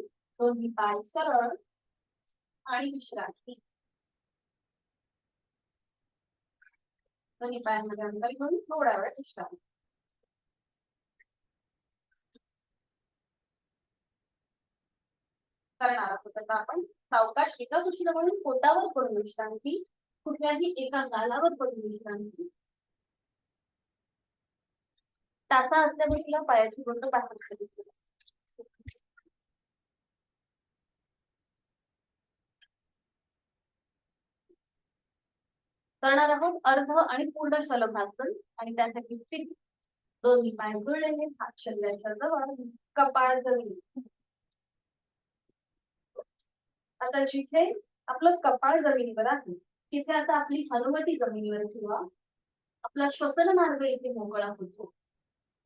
दोन्ही पाय सरळ आणि विश्रांती. दोन्ही पायांमध्ये अंतर घेऊन थोडा वेळ विश्रांती करणार आहोत. आता आपण सावकाश एका कुशीला म्हणून पोटावर पडून विश्रांती. कुठल्याही एका गालावर पडून विश्रांती. टाचा असल्यामुळे तिला पायाची बोट बाहेर पडली. करणार आहोत अर्ध आणि पूर्ण शलभासन. आणि त्यासाठी स्थिती दोन्ही पाय जुळलेले, हात शरीराच्या जवळ, कपाळ जमीन. आता जिथे आपलं कपाळ जमिनीवर आहे तिथे आता आपली हनुवटी जमिनीवर ठेवा. आपला श्वसन मार्ग इथे मोकळा होतो.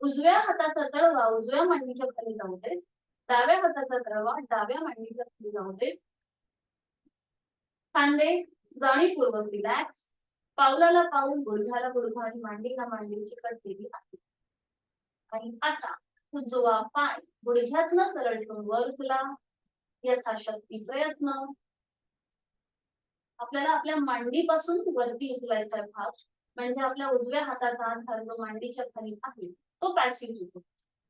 उजव्या हाताचा तळवा उजव्या मांडीच्या खाली जाऊ दे. डाव्या हाताचा तळवा डाव्या मांडीच्या खाली जाऊ दे. खांदे जाणीवपूर्वक रिलॅक्स. पावलाला पाऊल, गुडघ्याला गुडघा आणि मांडीला मांडी चिकट केली आहे. आणि आता उजवा पाय गुडघ्यातनं सरळ ठेवून वर उचला. यथाशक्ती प्रयत्न. आपल्याला आपल्या मांडीपासून वरती उचलायचा भाग म्हणजे आपल्या उजव्या हाताचा आधार जो मांडीच्या खाली आहे तो पॅसिव्ह होतो.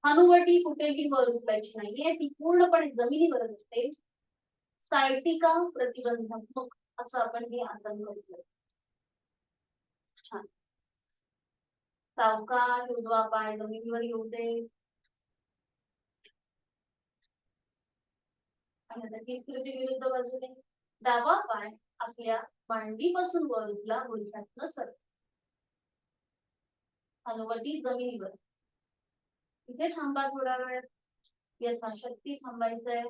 हनुवटी कुठेही वर उचलायची नाहीये, ती पूर्णपणे जमिनीवर असते. सायटिका प्रतिबंधात्मक असं आपण हे आसन करतोय. छान. सावकाश उजवा पाय जमिनीवर येऊ दे. आणि आता कृती विरुद्ध बाजूने डावा पाय आपल्या मांडीपासून वर उचला, गुडघ्यातनं सरळ. हनुवटी जमिनीवर. इथे थांबा थोडा वेळ. यथाशक्ती थांबायचंय.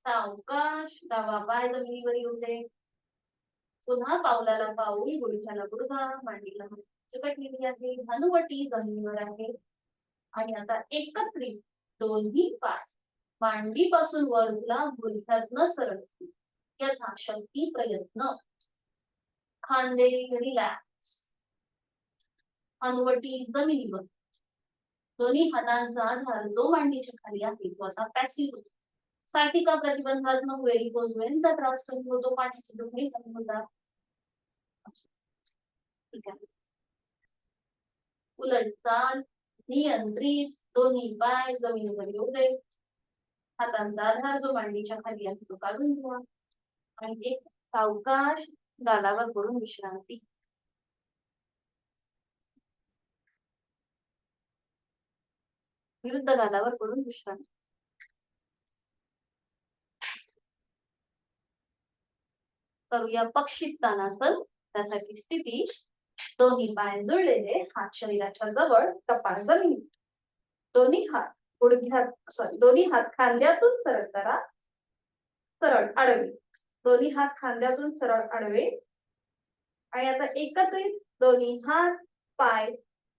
सावकाश डावा पाय जमिनीवर येऊ दे. पुन्हा पावलाला पाऊल, गुडघ्याला गुडघा, मांडीला चिकटलेली आहे. हनुवटी जमिनीवर आहे. आणि आता एकत्रित दोन्ही पाय मांडीपासून वर उचला, गुडघ्यातनं सरळ. यथाशक्ती प्रयत्न. खांदे रिलॅक्स. हनुवटी जमिनीवर. दोन्ही हातांचा आधार जो मांडीच्या खाली आहे तो आता पॅसिव्ह होतो. सायटिका प्रतिबंधात्मक व्हेरिकोज वेनचा त्रास कमी होतो, पाठीची दुखणी कमी होतात. ठीक आहे. उलटचाल नियंत्रित, दोन्ही पाय जमिनीवर येऊ दे, हातांचा आधार जो मांडीच्या खाली आहे तो काढून घ्या आणि एक सावकाश गालावर पडून विश्रांती. विरुद्ध गालावर पडून विश्रांती. करूया पक्षी तानासन. त्यासाठी स्थिती दोन्ही पाय जुळलेले, हात शरीराच्या जवळ, कपाळ जमिनीत. दोन्ही हात दोन्ही हात खांद्यातून सरळ करा, सरळ आडवे. दोन्ही हात खांद्यातून सरळ आडवे. आणि आता एकत्रित दोन्ही हात, पाय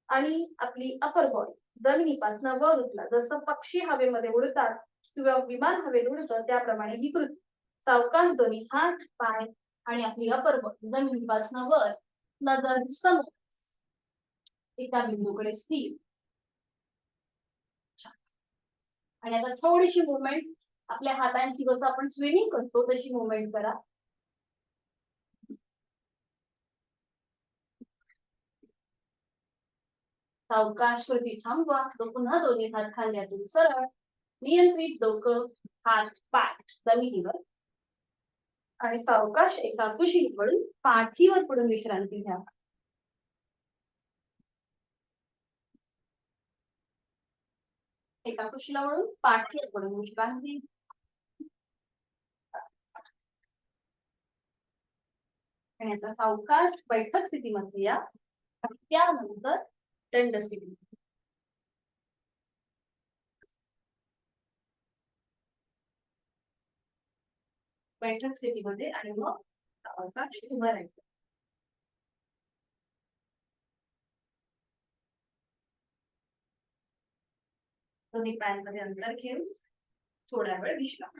आणि आपली अपर बॉडी जमिनीपासून वर उचला. जसं पक्षी हवेमध्ये उडतात किंवा विमान हवेत उडतं त्याप्रमाणे ही कृती. सावकाश दोन्ही हात, पाय आणि आपली अपर बॉडी जमिनीपासून वर, नजर समोर, एका बिंदूकडे स्थिर. आणि आता थोडीशी मुवमेंट आपल्या हातांची, जसं आपण स्विमिंग करतो तशी मुवमेंट करा. सावकाश कृती थांबवा. पुन्हा दोन्ही हात खांद्यातून सरळ, नियंत्रित डोकं, हात, पाय जमिनीवर आणि सावकाश एका कुशीत वळून पाठीवर पडून विश्रांती घ्या. एका कुशीला वळून पाठीवर पडून विश्रांती. आणि आता सावकाश बैठक स्थितीमध्ये या. त्यानंतर दंड स्थिती. बैठक स्थितीमध्ये आणि मग सावकाश उभं राहायचं. दोन्ही पायांमध्ये अंतर घेऊन थोडा वेळ विश्राम.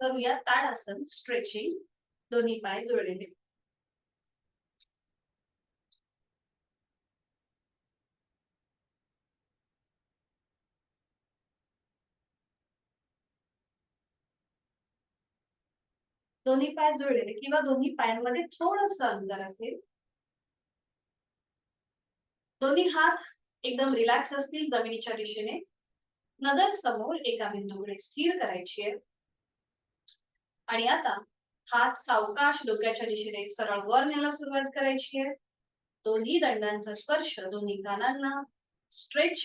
करूया ताडासन, स्ट्रेचिंग. दोन्ही पाय जुळलेले. दोन्ही पाय जुळलेले किंवा दोन्ही पायांमध्ये थोडस अंतर असेल. दोन्ही हात एकदम रिलॅक्स असतील जमिनीच्या दिशेने. नजर समोर एका बिंदूकडे स्थिर करायची आहे. आणि आता हात सावकाश डोक्याच्या दिशेने सरळ वर न्यायला सुरुवात करायची आहे. दोन्ही दंडांचा स्पर्श दोन्ही कानांना. स्ट्रेच,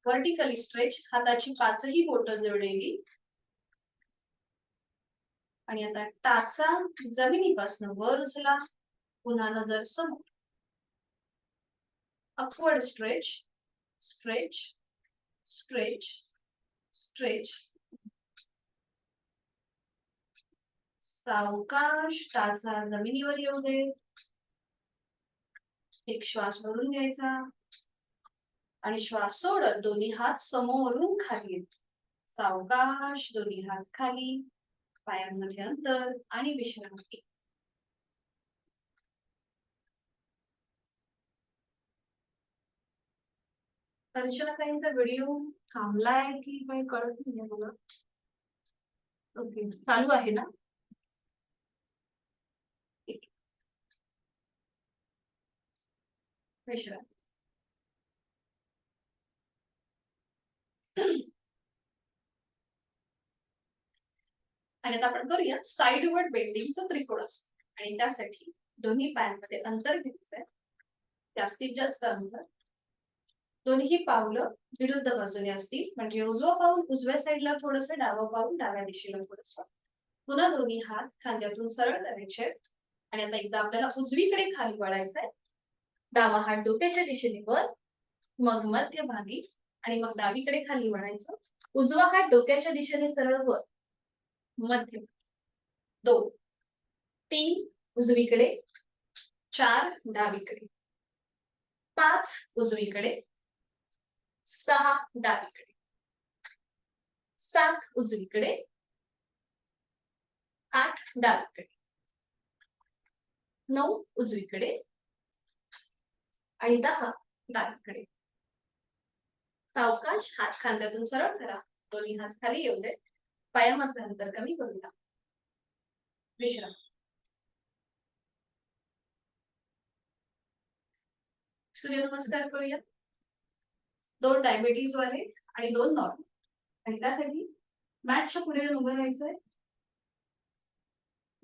व्हर्टिकली स्ट्रेच, हाताची पाचही बोटं जोडलेली. आणि आता टाचा जमिनीपासून वर उचला. पुन्हा नजर समोर. Upward stretch, stretch, stretch, stretch. सावकाश टाचा जमिनीवर येऊ दे. एक श्वास भरून घ्यायचा आणि श्वास सोडत दोन्ही हात समोरून खाली. सावकाश दोन्ही हात खाली, पायांमध्ये अंतर आणि विश्रांती. अर्चना ताईंचा व्हिडिओ थांबलाय की काही कळत नाही मला. ओके, चालू आहे ना? विश्रांती. आणि आता आपण करूया साइडवर्ड बेंडिंगचं त्रिकोणासन. आणि त्यासाठी दोन्ही पायांमध्ये अंतर घ्यायचंय, जास्तीत जास्त अंतर. दोन्ही पावलं विरुद्ध बाजूने असतील, म्हणजे उजवं पाऊल उजव्या साईडला थोडस, डावं पाऊल डाव्या दिशेला थोडस. पुन्हा दोन्ही हात खांद्यातून सरळ करायचे. आणि आता एकदा आपल्याला उजवीकडे खाली वळायचंय. डावा हात डोक्याच्या दिशेने वर, मग मध्यभागी, आणि मग डावीकडे खाली वळायचं. उजवा हात डोक्याच्या दिशेने सरळ वर, मध्य, 2, 3 उजवीकडे, 4 डावीकडे, 5 उजवीकडे, 6 डावीकडे, 7 उजवीकडे, 8 डावीकडे, 9 उजवीकडे आणि 10 डावीकडे. सावकाश हात खांद्यातून सरळ करा. दोन्ही हात खाली येऊ दे. पायामधलं अंतर कमी करूया. विश्राम. सूर्यनमस्कार करूया. 2 डायबिटीज वाले आणि 2 नॉर्मल. आणि त्यासाठी मॅटच्या पुढे येऊन उभं राहायचंय.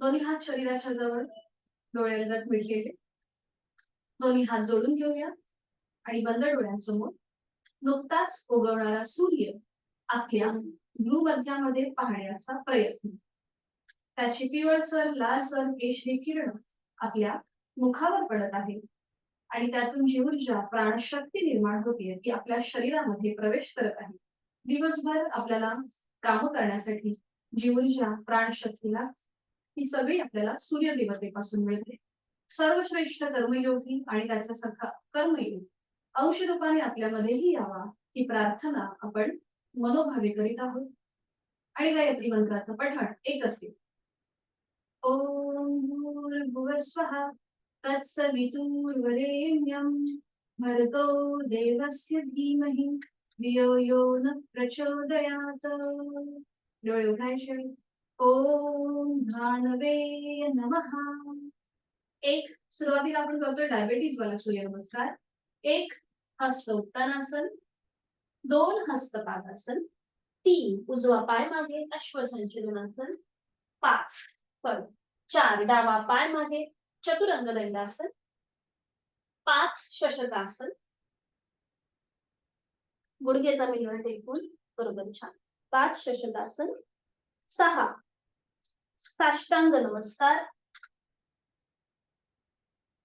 दोन्ही हात शरीराच्या जवळ, डोळे लगत मिटलेले. दोन्ही हात जोडून घेऊया आणि बंद डोळ्यांसमोर नुकताच उगवणारा सूर्य आपल्या भूमध्यामध्ये पाहण्याचा प्रयत्न. त्याची पिवळसर लालसर केशरी किरण आपल्या मुखावर पडत आहे आणि त्यातून जी ऊर्जा प्राणशक्ती निर्माण होते ती आपल्या शरीरामध्ये प्रवेश करत आहे. दिवसभर आपल्याला काम करण्यासाठी जी ऊर्जा प्राणशक्तीला ही सगळी आपल्याला सूर्यदेवतेपासून मिळते. सर्वश्रेष्ठ कर्मयोगी आणि त्याच्यासारखा कर्मयोग अंश रूपाने आपल्यामध्येही यावा ही प्रार्थना आपण मनोभावे करीत आहोत. आणि गायत्री मंत्राचं पठण एकत्रित. ओम भूर्भुवस्वः तत्सवितुर्वरेण्यं भर्गो देवस्य धीमहि धियो यो न प्रचोदयात्. डोळे उघडायचे. ओम धानवे नमः. एक सुरुवातीला आपण करतोय डायबिटीज वाला सूर्यनमस्कार. 1 हस्त उत्तानासन, 2 हस्त पादासन, 3 उजवा पाय मागे अश्वसंचलनासन, 5 परत 4 डावा पाय मागे चतुरंग दंडासन, 5 शशकासन, गुडघे जमिनीवर टेकून बरोबर छान 5 शशकासन, 6 साष्टांग नमस्कार,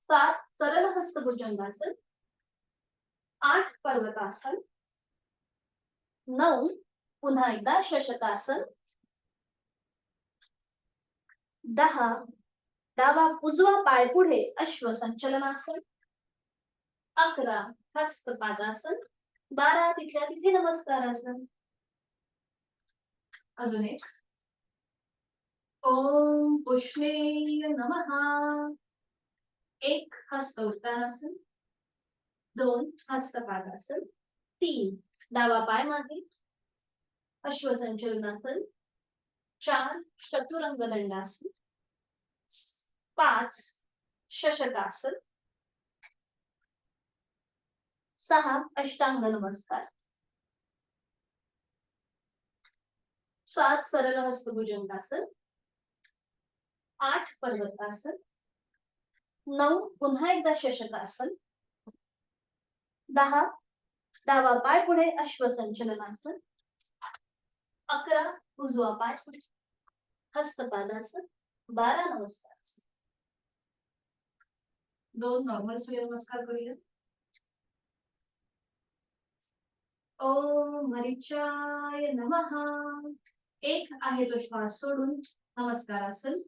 7 सरळ हस्त भुजंगासन, 8 पर्वतासन, 9 पुन्हा एकदा शशकासन, 10 डावा उजवा पाय पुढे अश्वसंचलनासन, 11 हस्तपादासन, 12 तिथल्या तिथे नमस्कारासन. अजून एक. ओम पुष्णेय नमः. 1 हस्त उत्तानासन, 2 हस्तपादासन, 3 डावा पाय मागे अश्वसंचलनासन, 4 चतुरंग दंडासन, 5 शशकासन, 6 अष्टांग नमस्कार, 7 सरळ हस्त भुजंगासन, 8 पर्वतासन, 9 पुन्हा एकदा शशकासन, 10 डावा पाय पुढे अश्वसंचलनासन, 11 उजवा पाय पुढे हस्तपादासन, 12 नमस्कारासन. 2 नॉर्मल सूर्यनमस्कार करूया. ओम हरिचाय नमः. 1 आहे तो श्वास सोडून नमस्कारासन,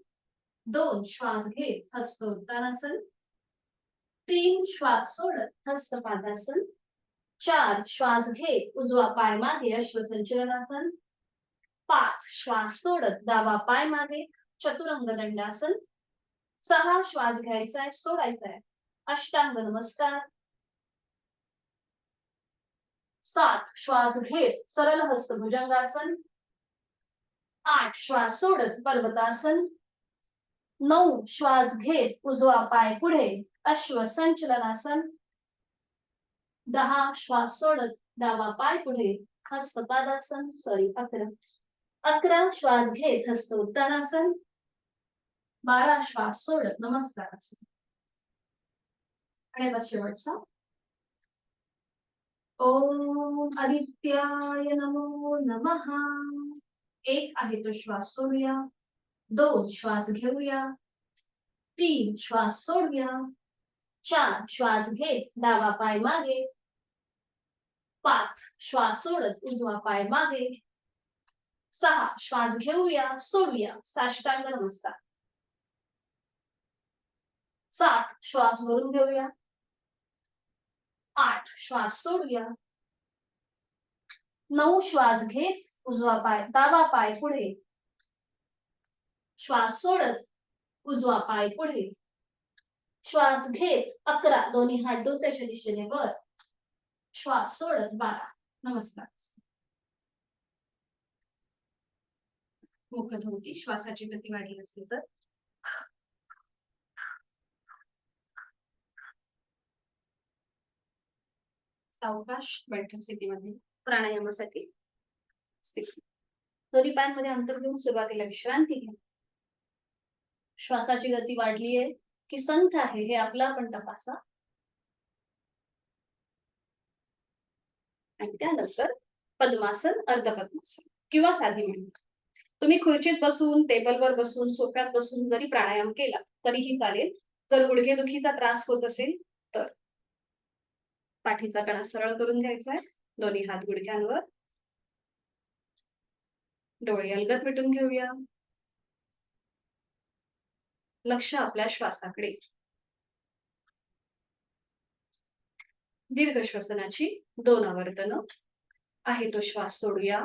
2 श्वास घेत हस्त उत्तानासन, 3 श्वास सोडत हस्तपादासन, 4 श्वास घेत उजवा पाय मागे अश्वसंचलनासन, 5 श्वास सोडत डावा पाय मागे चतुरंग दंडासन, 6 श्वास घ्यायचाय सोडायचाय अष्टांग नमस्कार, 7 श्वास घेत सरळ हस्त भुजंगासन, 8 श्वास सोडत पर्वतासन, 9 श्वास घेत उजवा पाय पुढे अश्वसंचलनासन, 10 श्वास सोडत डावा पाय पुढे हस्तपादासन. 11 श्वास घेत हस्त उत्तानासन, 12 श्वास सोडत नमस्कारासन. आणि आता शेवटचा. ओम आदित्याय नमो नमः. 1 आहे तो श्वास सोडूया, 2 श्वास घेऊया, 3 श्वास सोडूया, 4 श्वास घेत डावा पाय मागे, 5 श्वास सोडत उजवा पाय मागे, 6 श्वास घेऊया सोडूया साष्टांग नमस्कार, 7 श्वास भरून घेऊया, 8 श्वास सोडूया, 9 श्वास घेत उजवा पाय डावा पाय पुढे श्वास सोडत उजवा पाय पुढे, श्वास घेत 11, दोन्ही हात डोक्याच्या दिशेने वर, श्वास सोडत 12. नमस्कार. मुखधोकी श्वासाची गती वाढली असते तर सावकाश बैठक स्थितीमध्ये प्राणायामासाठी स्थिती. दोन्ही पायांमध्ये अंतर देऊन सुरुवातीला विश्रांती घ्या. श्वासाची गती वाढली आहे की संथ आहे हे आपला आपण तपासा. आणि त्यानंतर पद्मासन, अर्धपद्मासन किंवा साधी मांडी. तुम्ही खुर्चीत बसून, टेबलवर बसून, सोफ्यात बसून जरी प्राणायाम केला तरीही चालेल. जर गुडघेदुखीचा त्रास होत असेल तर पाठीचा कणा सरळ करून घ्यायचा आहे. दोन्ही हात गुडघ्यांवर, डोळे अलगद मिटून घेऊया. लक्ष आपल्या श्वासाकडे. दीर्घ श्वसनाची 2 आवर्तनं. आहे तो श्वास सोडूया.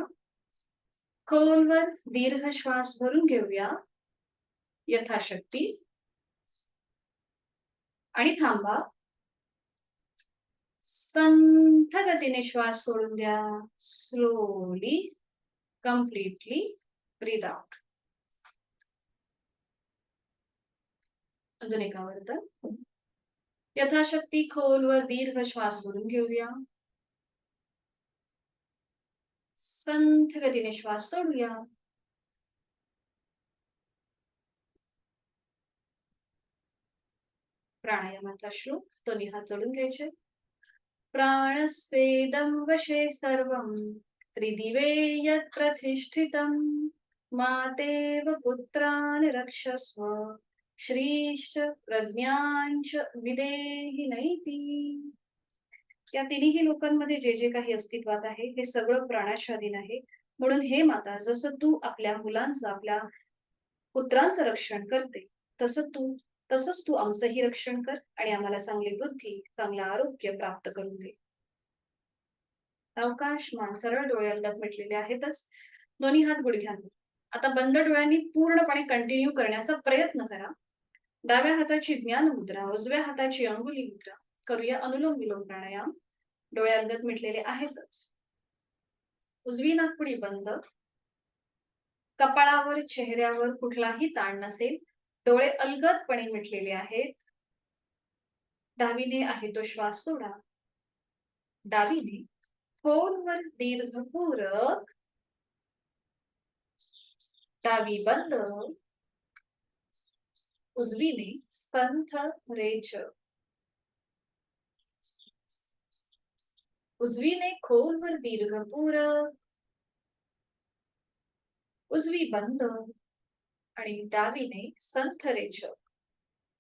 खोलवर दीर्घ श्वास भरून घेऊया यथाशक्ती आणि थांबा. संथ गतीने श्वास सोडून द्या. स्लोली, कम्प्लिटली ब्रीद आउट. अजून एक आवर्तन. यथाशक्ती खोलवर दीर्घ श्वास भरून घेऊया. संथ गतीने श्वास सोडूया. प्राणायामाचा श्लोक दोन्ही हात जोडून घ्यायचे. प्राणस्येदं वशे सर्वं त्रिदिवे यत् प्रतिष्ठितं मातेव पुत्रान् रक्षस्व श्रीश्च प्रज्ञांच विदेहि नैति. या तिन्ही लोकांमध्ये जे जे काही अस्तित्वात आहे हे सगळं प्राणाच्या अधीन आहे. म्हणून हे माता, जसं तू आपल्या मुलांचं, आपल्या पुत्रांचं रक्षण करते तसंच तू आमचंही रक्षण कर आणि आम्हाला चांगली बुद्धी, चांगलं आरोग्य प्राप्त करून दे. अवकाश, मान सरळ, डोळे अलगद मिटलेले आहेतच. दोन्ही हात गुडघ्यांवर. आता बंद डोळ्यांनी पूर्णपणे कंटिन्यू करण्याचा प्रयत्न करा. डाव्या हाताची ज्ञान मुद्रा, उजव्या हाताची अंगुली मुद्रा. करूया अनुलोम विलोम प्राणायाम. डोळे अलगद मिटलेले आहेतच. उजवी नाकपुडी बंद. कपाळावर, चेहऱ्यावर कुठलाही ताण नसेल. डोळे अलगदपणे मिटलेले आहेत. डावीने आहे तो श्वास सोडा. डावीने खोलवर दीर्घपूरक. डावी बंद. उजवीने संथ रेच. उजवीने खोलवर दीर्घपूरक. उजवी बंद आणि डावीने संथ रेच.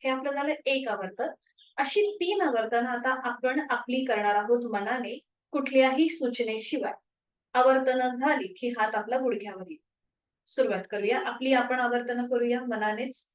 हे आपलं झालं एक आवर्तन. अशी 3 आवर्तन आता आपण आपली करणार आहोत मनाने, कुठल्याही सूचनेशिवाय. आवर्तन झाली की हात आपला गुडघ्यावर येईल. सुरुवात करूया. आपली आपण आवर्तन करूया मनानेच.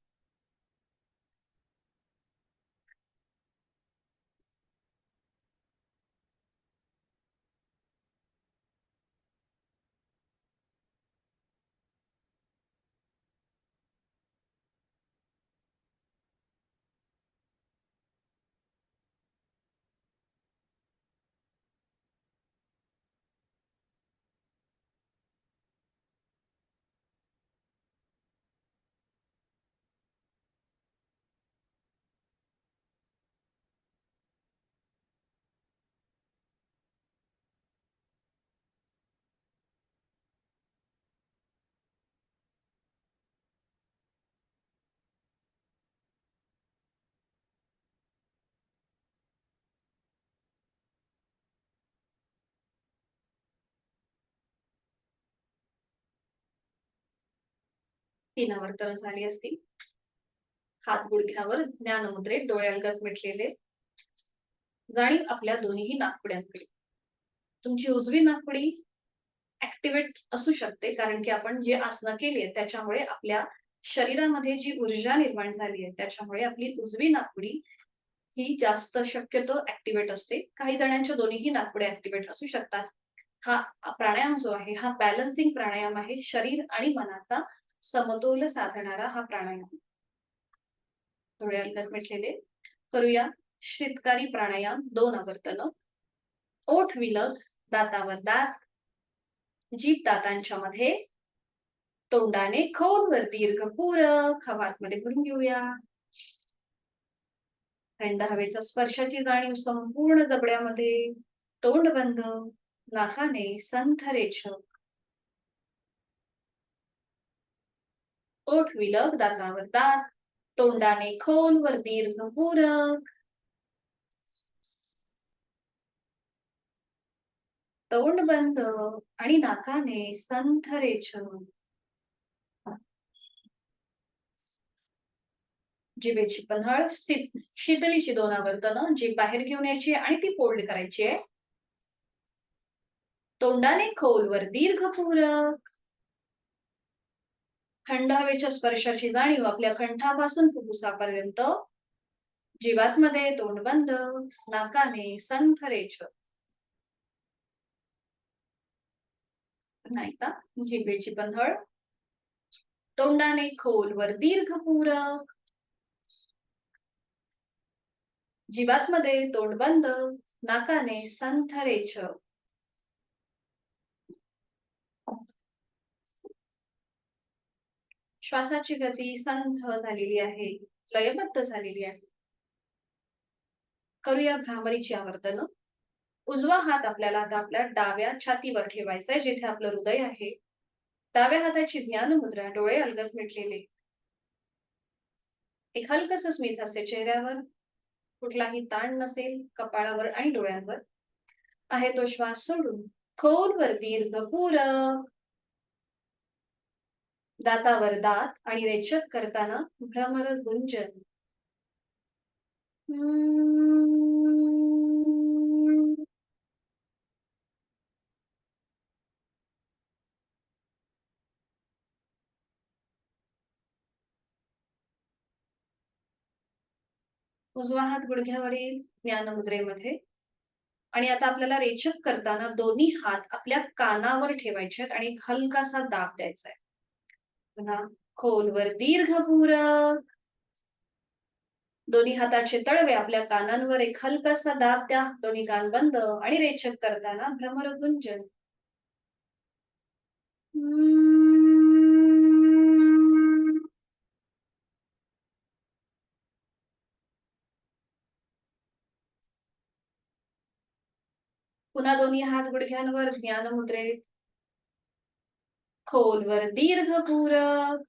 तीन आवर्तन झाली असतील. हात गुडघ्यावर, ज्ञान मुद्रेत, डोळे अलगद मिटलेले. जाणीव आपल्या दोन्ही नाकपुड्यांकडे. तुमची उजवी नाकपुडी ऍक्टिव्हेट असू शकते, कारण की आपण जे आसनं केली आहेत त्याच्यामुळे आपल्या शरीरामध्ये जी ऊर्जा निर्माण झाली आहे त्याच्यामुळे आपली उजवी नाकपुडी ही जास्त शक्यतो ऍक्टिव्हेट असते. काही जणांच्या दोन्हीही नाकपुड्या ऍक्टिव्हेट असू शकतात. हा प्राणायाम जो आहे हा बॅलन्सिंग प्राणायाम आहे शरीर आणि मनाचा. समतोल साधणारा हा प्राणायाम. डोळे अलगद मिटलेले. करूया शीतकारी प्राणायाम 2 आवर्तन. ओठ विलग, दातावर दात, जीभ दातांच्या मध्ये, तोंडाने खोलवर दीर्घ पूरक हवा आतमध्ये भरून घेऊया. थंड हवेच्या स्पर्शाची जाणीव संपूर्ण जबड्यामध्ये. तोंड बंद, नाकाने संथ रेचक. ओठ विलग, दातावर दात, तोंडाने खोलवर दीर्घ पूरक. तोंड बंद आणि नाकाने संथ रेचक. जिभेची पन्हाळ शीतलीची 2 आवर्तन. जीभ बाहेर घेऊन यायची आणि ती फोल्ड करायची आहे. तोंडाने खोलवर दीर्घ पूरक. थंड हवेच्या स्पर्शाची जाणीव आपल्या कंठापासून फुफ्फुसापर्यंत. जीवातमध्ये, तोंड बंद, नाकाने संथ रेचक. नाही का? जिभेची पन्हाळ, तोंडाने खोलवर दीर्घ पूरक. जीवातमध्ये, तोंड बंद, नाकाने संथ रेचक. श्वासाची गती संथ झालेली आहे, लयबद्ध झालेली आहे. करूया भ्रामरीची आवर्तन. उजवा हात आपल्याला आता आपल्या डाव्या छातीवर ठेवायचा आहे, जिथे आपलं हृदय आहे. डाव्या हाताची ध्यान मुद्रा, डोळे अलगद मिटलेले. एक हलकस स्मित हास्य चेहऱ्यावर. कुठलाही ताण नसेल कपाळावर आणि डोळ्यांवर. आहे तो श्वास सोडून खोलवर दीर्घ पूरक. दातावर दात आणि रेचक करताना भ्रमर गुंजन. उजवा हात गुडघ्यावरील ज्ञान मुद्रेमध्ये. आणि आता आपल्याला रेचक करताना दोन्ही हात आपल्या कानावर ठेवायचे आहेत आणि एक हलकासा दाब द्यायचा आहे. पुन्हा खोलवर दीर्घ पूरक. दोन्ही हाताचे तळवे आपल्या कानांवर एक हलकासा दाब द्या. दोन्ही कान बंद आणि रेचक करताना भ्रमर गुंजन. पुन्हा दोन्ही हात गुडघ्यांवर ज्ञान मुद्रेत. खोलवर दीर्घ पूरक.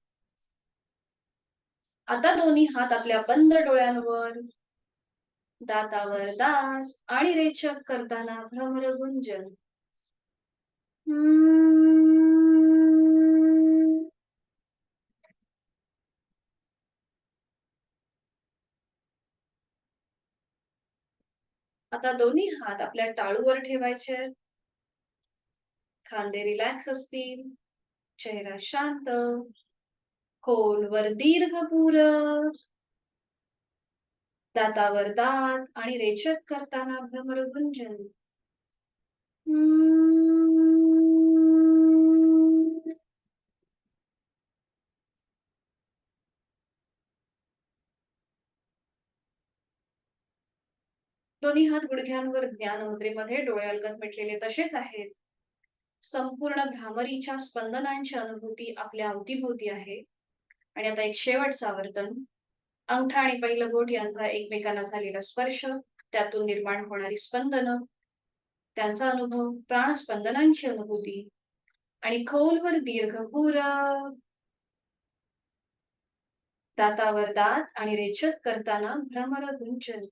आता दोन्ही हात आपल्या बंद डोळ्यांवर. दातावर दात आणि रेचक करताना भ्रमर गुंजन. आता दोन्ही हात आपल्या टाळूवर ठेवायचे. खांदे रिलॅक्स असतील. चेहरा शांत. खोलवर दीर्घ पूरक. दातावर दात आणि रेचक करताना भ्रमर गुंजन. दोन्ही हात गुडघ्यांवर ज्ञान मुद्रेमध्ये, डोळे अलगद मिटलेले तसेच आहेत. संपूर्ण भ्रामरीच्या स्पंदनांची अनुभूती आपल्या अवतीभोवती आहे. आणि आता एक शेवटचं आवर्तन. अंगठा आणि पहिलं बोट यांचा एकमेकांना झालेला स्पर्श, त्यातून निर्माण होणारी स्पंदन, त्यांचा अनुभव, प्राणस्पंदनांची अनुभूती आणि खोलवर दीर्घ पूरक. दातावर दात आणि रेचक करताना भ्रमर गुंजन.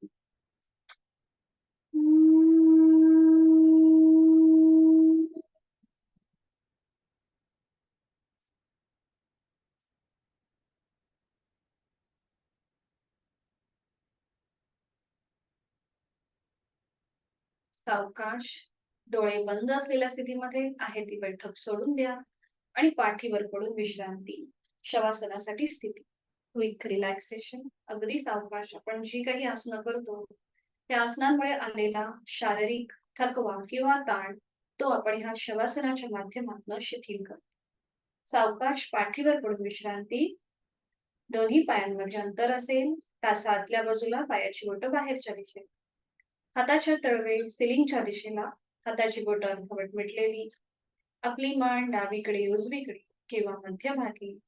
सावकाश डोळे बंद असलेल्या स्थितीमध्ये आहे ती बैठक सोडून द्या आणि पाठीवर पडून विश्रांती. शवासनासाठी स्थिती. Quick relaxation. अगदी सावकाश आपण जी काही आसनं करतो त्या आसनांमुळे आलेला शारीरिक थकवा किंवा ताण तो आपण ह्या शवासनाच्या माध्यमातून शिथिल करतो. सावकाश पाठीवर पडून विश्रांती. दोन्ही पायांमध्ये अंतर असेल. तासा आतल्या बाजूला पायाची बोटं बाहेरच्या दिशेला. हाताच्या तळवे सिलिंगच्या दिशेला. हाताची बोटं अर्धवट मिटलेली. आपली मान डावीकडे उजवीकडे किंवा मध्यभागी.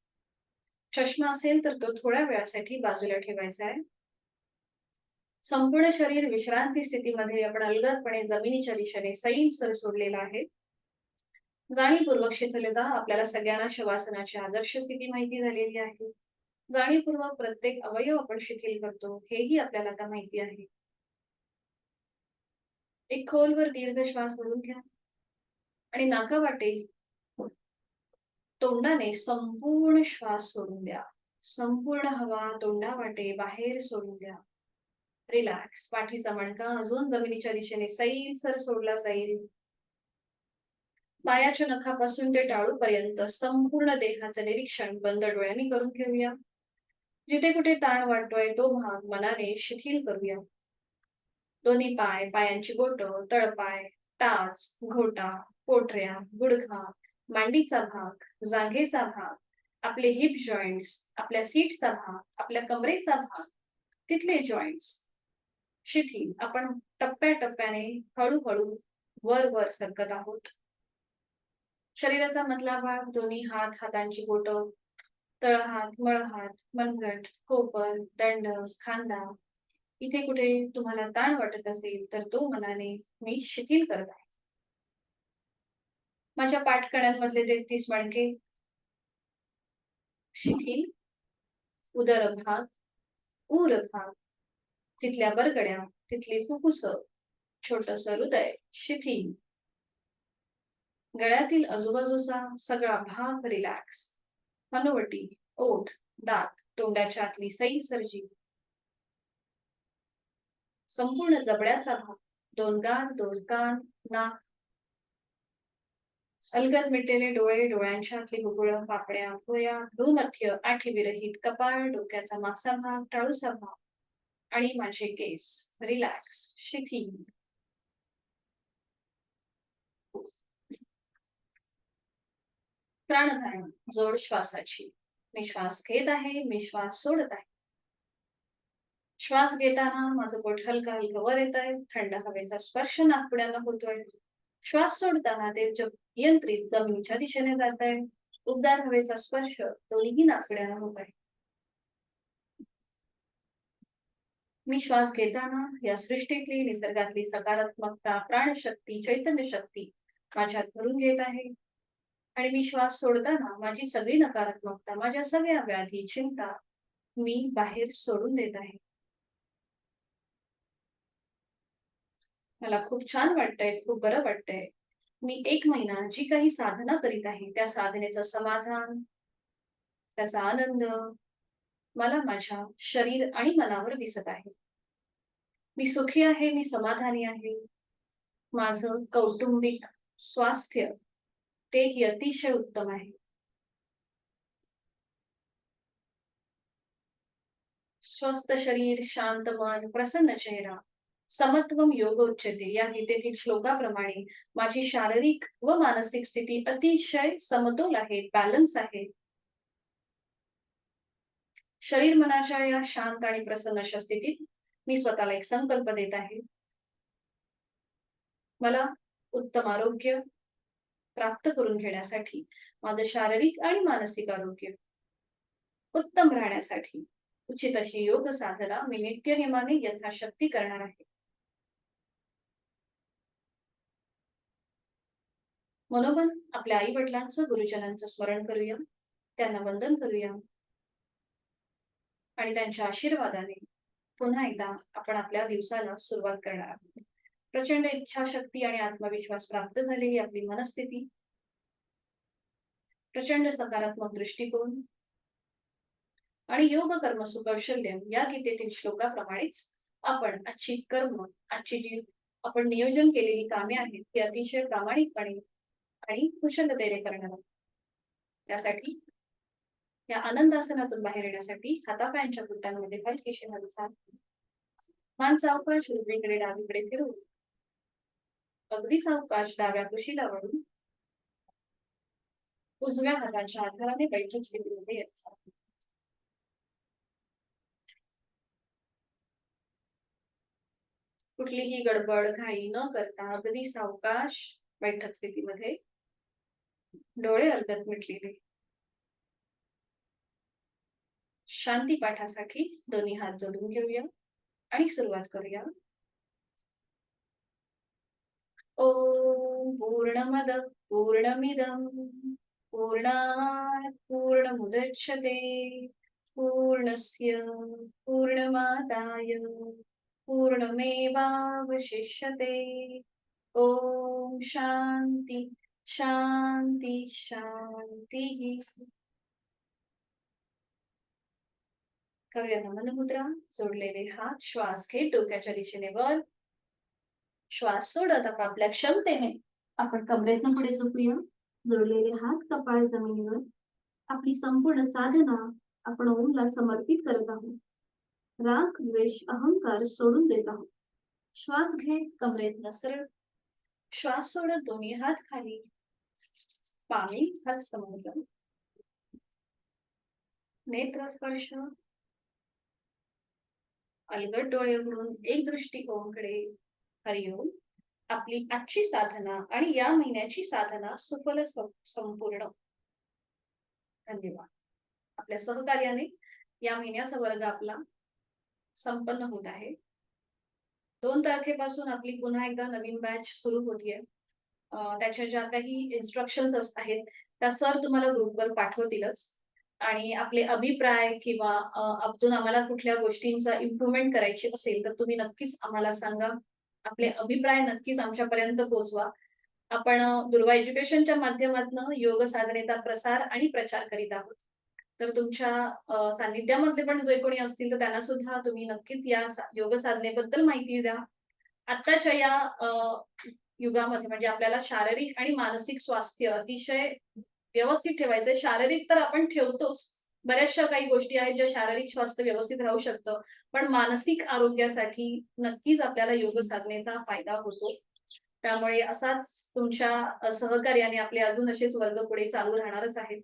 चष्मा असेल तर तो थोड्या वेळासाठी बाजूला ठेवायचा आहे. संपूर्ण शरीर विश्रांती स्थितीमध्ये आपण अलगदपणे जमिनीच्या दिशेने सैल सोडलेला आहे. जाणीवपूर्वक शिथिलता. आपल्याला सगळ्यांना शवासनाची आदर्श स्थिती माहिती झालेली आहे. जाणीवपूर्वक प्रत्येक अवयव आपण शिथिल करतो हेही आपल्याला आता माहिती आहे. एक खोलवर दीर्घ श्वास भरून घ्या आणि नाकावाटे तोंडाने संपूर्ण श्वास सोडून द्या. संपूर्ण हवा तोंडावाटे बाहेर सोडून द्या. रिलॅक्स. पाठीचा मणका अजून जमिनीच्या दिशेने सैल सोडला जाईल. पायाच्या नखापासून ते टाळूपर्यंत संपूर्ण देहाचं निरीक्षण बंद डोळ्यांनी करून घेऊया. जिथे कुठे ताण वाटतोय तो भाग मनाने शिथिल करूया. दोन्ही पाय, पायांची बोटं, तळपाय, टाच, घोटा, पोटऱ्या, गुडघा, मांडीचा भाग, जांघेचा भाग, आपले हिप जॉईंट्स, आपल्या सीटचा भाग, आपल्या कमरेचा भाग, तिथले जॉईंट्स शिथिल. आपण टप्प्याटप्प्याने हळूहळू वर वर सरकत आहोत. शरीराचा मधला भाग, दोन्ही हात, हातांची बोटं, तळहात, मळहात, मनगट, कोपर, दंड, खांदा, इथे कुठे तुम्हाला ताण वाटत असेल तर तो मनाने मी शिथिल करत आहे. माझ्या पाठकण्यांमधले 33 मणके शिथिल. उदर भाग, ऊर भाग, तिथल्या बरगड्या, तिथली फुफ्फुस, छोटस हृदय शिथिल. गळ्यातील आजूबाजूचा सगळा भाग रिलॅक्स. हनुवटी, ओठ, दात, तोंडाच्या आतली सैल सर्जी. संपूर्ण जबड्याचा भाग, दोन गाल, दोन कान, नाक, अलगद मिटलेले डोळे, डोळ्यांच्या आतली बुबुळं, पापड्या, भुवया, भ्रूमध्य, आठीविरहित कपाळ, डोक्याचा मागचा भाग, टाळूचा भाग आणि माझे केस रिलॅक्स शिथिल. प्राणधारण, जोड श्वासाची. मी श्वास घेत आहे, मी श्वास सोडत आहे. श्वास घेताना माझं पोट हलकं हलकं वर येत आहे. थंड हवेचा स्पर्श नाकपुड्यांना होतोय. श्वास सोडताना ते नियंत्रित जमिनीच्या दिशेने जात आहे. उबदार हवेचा स्पर्श दोन्ही नाकपुड्यांना होत आहे. मी श्वास घेताना या सृष्टीतली निसर्गातली सकारात्मकता, प्राणशक्ती, चैतन्य शक्ती माझ्यात भरून घेत आहे. आणि मी श्वास सोडताना माझी सगळी नकारात्मकता, माझ्या सगळ्या व्याधी, चिंता मी बाहेर सोडून देत आहे. मला खूप छान वाटतंय, खूप बरं वाटतंय. मी 1 महिना जी काही साधना करीत आहे त्या साधनेचं समाधान, त्याचा आनंद मला माझ्या शरीर आणि मनावर दिसत आहे. मी सुखी आहे, मी समाधानी आहे. माझं कौटुंबिक स्वास्थ्य तेही अतिशय उत्तम आहे. स्वस्थ शरीर, शांत मन, प्रसन्न चेहरा. समत्वम योग उच्यते या गीतेतील श्लोकाप्रमाणे माझी शारीरिक व मानसिक स्थिती अतिशय समतोल आहे, बॅलन्स आहे. शरीर मनाच्या या शांत आणि प्रसन्न अशा स्थितीत मी स्वतःला एक संकल्प देत आहे. मला उत्तम आरोग्य प्राप्त करून घेण्यासाठी, माझं शारीरिक आणि मानसिक आरोग्य उत्तम राहण्यासाठी उचित अशी योग साधना मी नित्यनेमाने यथाशक्ती करणार आहे. मनोमन आपल्या आई वडिलांचं, गुरुजनांचं स्मरण करूया, त्यांना वंदन करूया आणि त्यांच्या आशीर्वादाने पुन्हा एकदा आपण आपल्या दिवसाला सुरुवात करणार आहोत. प्रचंड इच्छाशक्ती आणि आत्मविश्वास प्राप्त झालेली आपली मनस्थिती, प्रचंड सकारात्मक दृष्टिकोन आणि योग कर्म सुकौशल्य या गीतेतील श्लोकाप्रमाणेच आपण आजची कर्म, आजची जी आपण नियोजन केलेली कामे आहेत ती अतिशय प्रामाणिकपणे आणि कुशलतेने करणार आहोत. त्यासाठी या आनंदासनातून बाहेर येण्यासाठी हातापायांच्या बोटांमध्ये हलकीशी हालचाल, मान सावकाश उजवीकडे डावीकडे फिरवून अगदी सावकाश डाव्या कुशीला वळून उजव्या हाताच्या आधाराने बैठक स्थितीमध्ये यायचं. कुठलीही गडबड घाई न करता अगदी सावकाश बैठक स्थितीमध्ये डोळे अलगद मिटलेले. शांती पाठासाठी दोन्ही हात जोडून घेऊया आणि सुरुवात करूया. ओम पूर्णमद पूर्णमिदं पूर्णात् पूर्णमुदच्यते पूर्णस्य पूर्णमादाय पूर्णमेवावशिष्यते. ओम शांती शांती शांती. करूया नमन मुद्रा. जोडलेले हात श्वास घेत डोक्याच्या दिशेने वर. श्वास सोडत आपापल्या क्षमतेने आपण कमरेतनं पुढे झोपूया. जोडलेले हात कपाळ जमिनीवर. आपली संपूर्ण साधना आपण ओमला समर्पित करत आहोत. राग द्वेष अहंकार सोडून देत आहोत. श्वास घेत कमरेतनं सरळ. श्वास सोडत दोन्ही हात खाली. पाणी हस्तमोदन. नेत्र स्पर्श. अलगद डोळे उघडून एक दृष्टी ओमकडे. हरिओम. आपली आजची साधना आणि या महिन्याची साधना सुफल संपूर्ण. धन्यवाद. आपल्या सहकार्याने या महिन्याचा वर्ग आपला संपन्न होत आहे. 2 तारखेपासून आपली पुन्हा एकदा नवीन बॅच सुरू होतीये. त्याच्या ज्या काही इन्स्ट्रक्शन्स आहेत त्या सर तुम्हाला ग्रुपवर पाठवतीलच. आणि आपले अभिप्राय किंवा अजून आम्हाला कुठल्या गोष्टींचा इम्प्रुव्हमेंट करायची असेल तर तुम्ही नक्कीच आम्हाला सांगा. आपले अभिप्राय नक्कीच आमच्यापर्यंत पोहोचवा. आपण दुर्वा एज्युकेशनच्या माध्यमातून योग साधनेचा प्रसार आणि प्रचार करीत आहोत. तर तुमच्या सानिध्यामध्ये पण जे कोणी असतील तर त्यांना सुद्धा तुम्ही नक्कीच या योग साधनेबद्दल माहिती द्या. आत्ताच्या या युगामध्ये म्हणजे आपल्याला शारीरिक आणि मानसिक स्वास्थ्य अतिशय व्यवस्थित ठेवायचंय. शारीरिक तर आपण ठेवतोच. बऱ्याचशा काही गोष्टी आहेत ज्या शारीरिक स्वास्थ्य व्यवस्थित राहू शकतं, पण मानसिक आरोग्यासाठी नक्कीच आपल्याला योग साधनेचा फायदा होतो. त्यामुळे असाच तुमच्या सहकार्याने आपले अजून असेच वर्ग पुढे चालू राहणारच आहेत.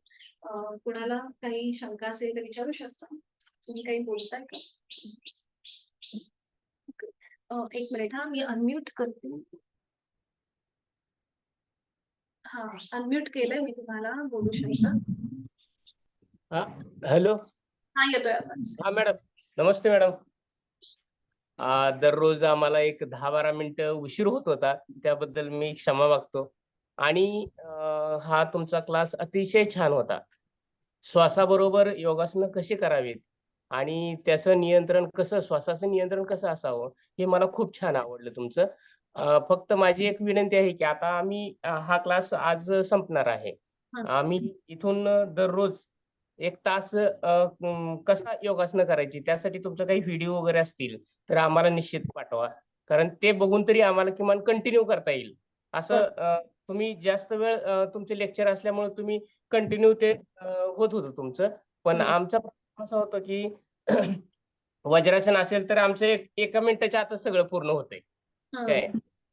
कुणाला काही शंका असेल तर विचारू शकता. तुम्ही काही बोलताय का? एक मिनिट हा, मी अनम्यूट करते. हा, अनम्यूट केलंय मी तुम्हाला, बोलू शकता. हॅलो. हा, येतोय आवाज. हा मॅडम, नमस्ते मॅडम. दररोज आम्हाला एक 10-12 मिनिटं उशीर होत होता, त्याबद्दल मी क्षमा मागतो. आणि हा तुमचा क्लास अतिशय छान होता. श्वासाबरोबर योगासनं कशी करावीत आणि त्याचं नियंत्रण कसं, श्वासाचं नियंत्रण कसं असावं, हे मला खूप छान आवडलं तुमचं. फक्त माझी एक विनंती आहे, की आता आम्ही हा क्लास आज संपणार आहे. आम्ही इथून दररोज 1 तास कसा योगासनं करायची त्यासाठी तुमचे काही व्हिडिओ वगैरे असतील, तर आम्हाला निश्चित पाठवा. कारण ते बघून तरी आम्हाला किमान कंटिन्यू करता येईल. असं तुम्ही जास्त वेळ तुमचे लेक्चर असल्यामुळे तुम्ही कंटिन्यू ते होत होतं तुमचं. पण आमचा प्रॉब्लेम असा होता, की वज्रासन असेल तर आमचं एका मिनिटाच्या आतच सगळं पूर्ण होतंय. काय?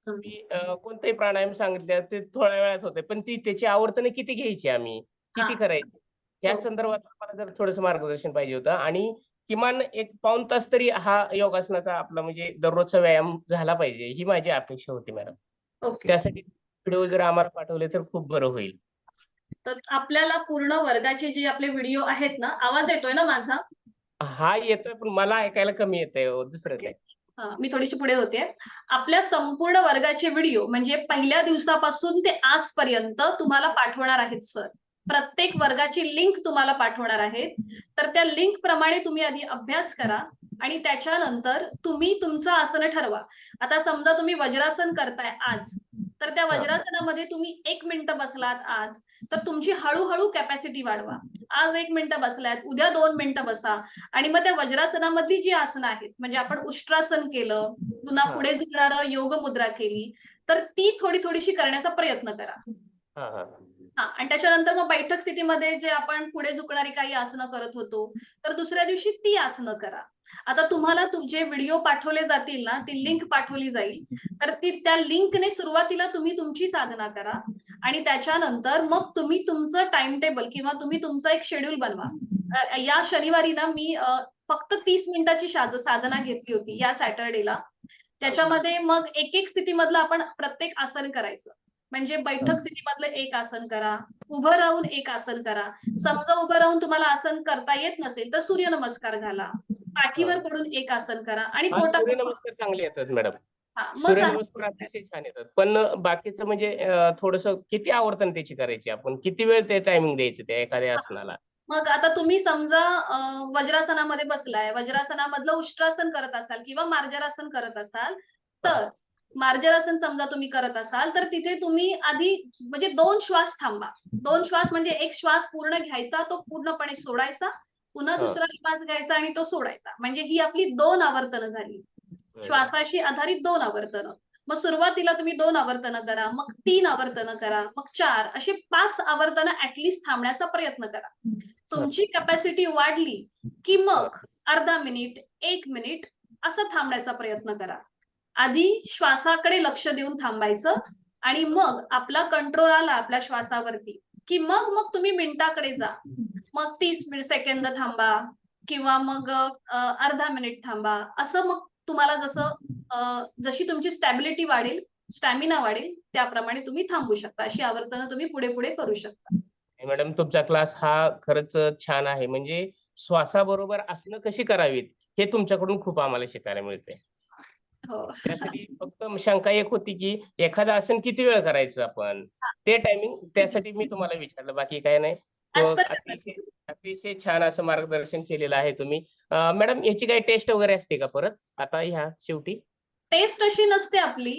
तुम्ही कोणतेही प्राणायाम सांगितले ते थोड्या वेळात होते. पण त्याची आवर्तनं किती घ्यायची आम्ही? किती करायची? या संदर्भात आम्हाला जर थोडंसं मार्गदर्शन पाहिजे होतं. आणि किमान 1 पाऊण तास तरी हा योगासनाचा आपला म्हणजे दररोजचा व्यायाम झाला पाहिजे, ही माझी अपेक्षा होती मॅडम. ओके. त्यासाठी व्हिडिओ जर आम्हाला पाठवले तर खूप बरं होईल. तर आपल्याला पूर्ण वर्गाचे जे आपले व्हिडिओ आहेत ना, आवाज येतोय ना माझा? हा येतोय, पण मला ऐकायला कमी येतंय हो, दुसरं काय. मी थोडीशी पुढे होते. आपल्या संपूर्ण वर्गाचे व्हिडिओ म्हणजे पहिल्या दिवसापासून ते आजपर्यंत तुम्हाला पाठवणार आहेत सर. प्रत्येक वर्गाची लिंक तुम्हाला पाठवणार आहेत. तर त्या लिंक प्रमाणे तुम्ही आधी अभ्यास करा आणि त्याच्यानंतर तुम्ही तुमचं आसन ठरवा. आता समजा तुम्ही वज्रासन करताय आज, तर त्या वज्रासनामध्ये तुम्ही 1 मिनिटं बसलात आज, तर तुमची हळूहळू कॅपॅसिटी वाढवा. आज 1 मिनिटं बसलात, उद्या 2 मिनिटं बसा. आणि मग त्या वज्रासनामधली जी आसनं आहेत, म्हणजे आपण उष्ट्रासन केलं, पुन्हा पुढे झुकणारं योग मुद्रा केली, तर ती थोडीशी करण्याचा प्रयत्न करा. आणि त्याच्यानंतर मग बैठक स्थितीमध्ये जे आपण पुढे झुकणारी काही आसनं करत होतो, तर दुसऱ्या दिवशी ती आसनं करा. आता तुम्हाला जे व्हिडिओ पाठवले जातील ना, ती लिंक पाठवली जाईल, तर त्या लिंकने सुरुवातीला तुम्ही तुमची साधना करा आणि त्याच्यानंतर मग तुम्ही तुमचं टाइम टेबल किंवा तुम्ही तुमचा एक शेड्यूल बनवा. या शनिवारी ना मी फक्त 30 मिनिटाची साधना घेतली होती या सॅटर्डेला. त्याच्यामध्ये मग एक स्थितीमधलं आपण प्रत्येक आसन करायचं. म्हणजे बैठक स्थितीमधलं एक आसन करा, उभं राहून एक आसन करा. समजा उभं राहून तुम्हाला आसन करता येत नसेल तर सूर्यनमस्कार घाला. पाठीवर पडून एक आसन करा आणि हा, पोटावर सूर्यनमस्कार चांगले येतात मॅडम. मग चांगली सूर्यनमस्कार गोष्ट आहे. अतिशय छान येतात. पण बाकीचं म्हणजे थोडंसं किती आवर्तन त्याची करायची आपण? किती वेळ ते टायमिंग द्यायचं त्या एखाद्या आसनाला? मग आता तुम्ही समजा वज्रासनामध्ये बसलाय, वज्रासनामधलं उष्ट्रासन करत असाल किंवा मार्जरासन करत असाल, तर मार्जरासन समजा तुम्ही करत असाल, तर तिथे तुम्ही आधी म्हणजे 2 श्वास थांबा. 2 श्वास म्हणजे एक श्वास पूर्ण घ्यायचा, तो पूर्णपणे सोडायचा, पुन्हा हां. दुसरा श्वास घ्यायचा आणि तो सोडायचा. म्हणजे ही आपली 2 आवर्तनं झाली. श्वासाशी आधारित 2 आवर्तनं. मग सुरुवातीला तुम्ही 2 आवर्तनं करा, मग 3 आवर्तनं करा, मग 4 असे 5 आवर्तनं ऍटलीस्ट थांबण्याचा प्रयत्न करा. तुमची कॅपॅसिटी वाढली की मग अर्धा मिनिट, 1 मिनिट असं थांबण्याचा प्रयत्न करा. आधी श्वासाकडे लक्ष देऊन थांबायचं आणि मग आपला कंट्रोल आला आपल्या श्वासावरती की मग मग तुम्ही मिनिटाकडे जा. मग 30 सेकंद थांबा किंवा मग अर्धा मिनिट थांबा. असं मग तुम्हाला जशी तुमची स्टॅबिलिटी वाढेल, स्टॅमिना वाढेल त्याप्रमाणे तुम्ही थांबू शकता. अशी आवर्तनं तुम्ही पुढे पुढे करू शकता. मॅडम तुमचा क्लास हा खरंच छान आहे. म्हणजे श्वासाबरोबर आसनं कशी करावीत, हे तुमच्याकडून खूप आम्हाला शिकायला मिळतंय. हो. त्यासाठी फक्त शंका एक होती, की एखादं आसन किती वेळ करायचं आपण? ते टायमिंग त्यासाठी मी तुम्हाला विचारलं, बाकी काही नाही. ऍज पर अतिशय अतिशय छान असं मार्गदर्शन केलेलं आहे तुम्ही. मॅडम याची काही टेस्ट वगैरे असते का परत आता ह्या शेवटी? टेस्ट अशी नसते आपली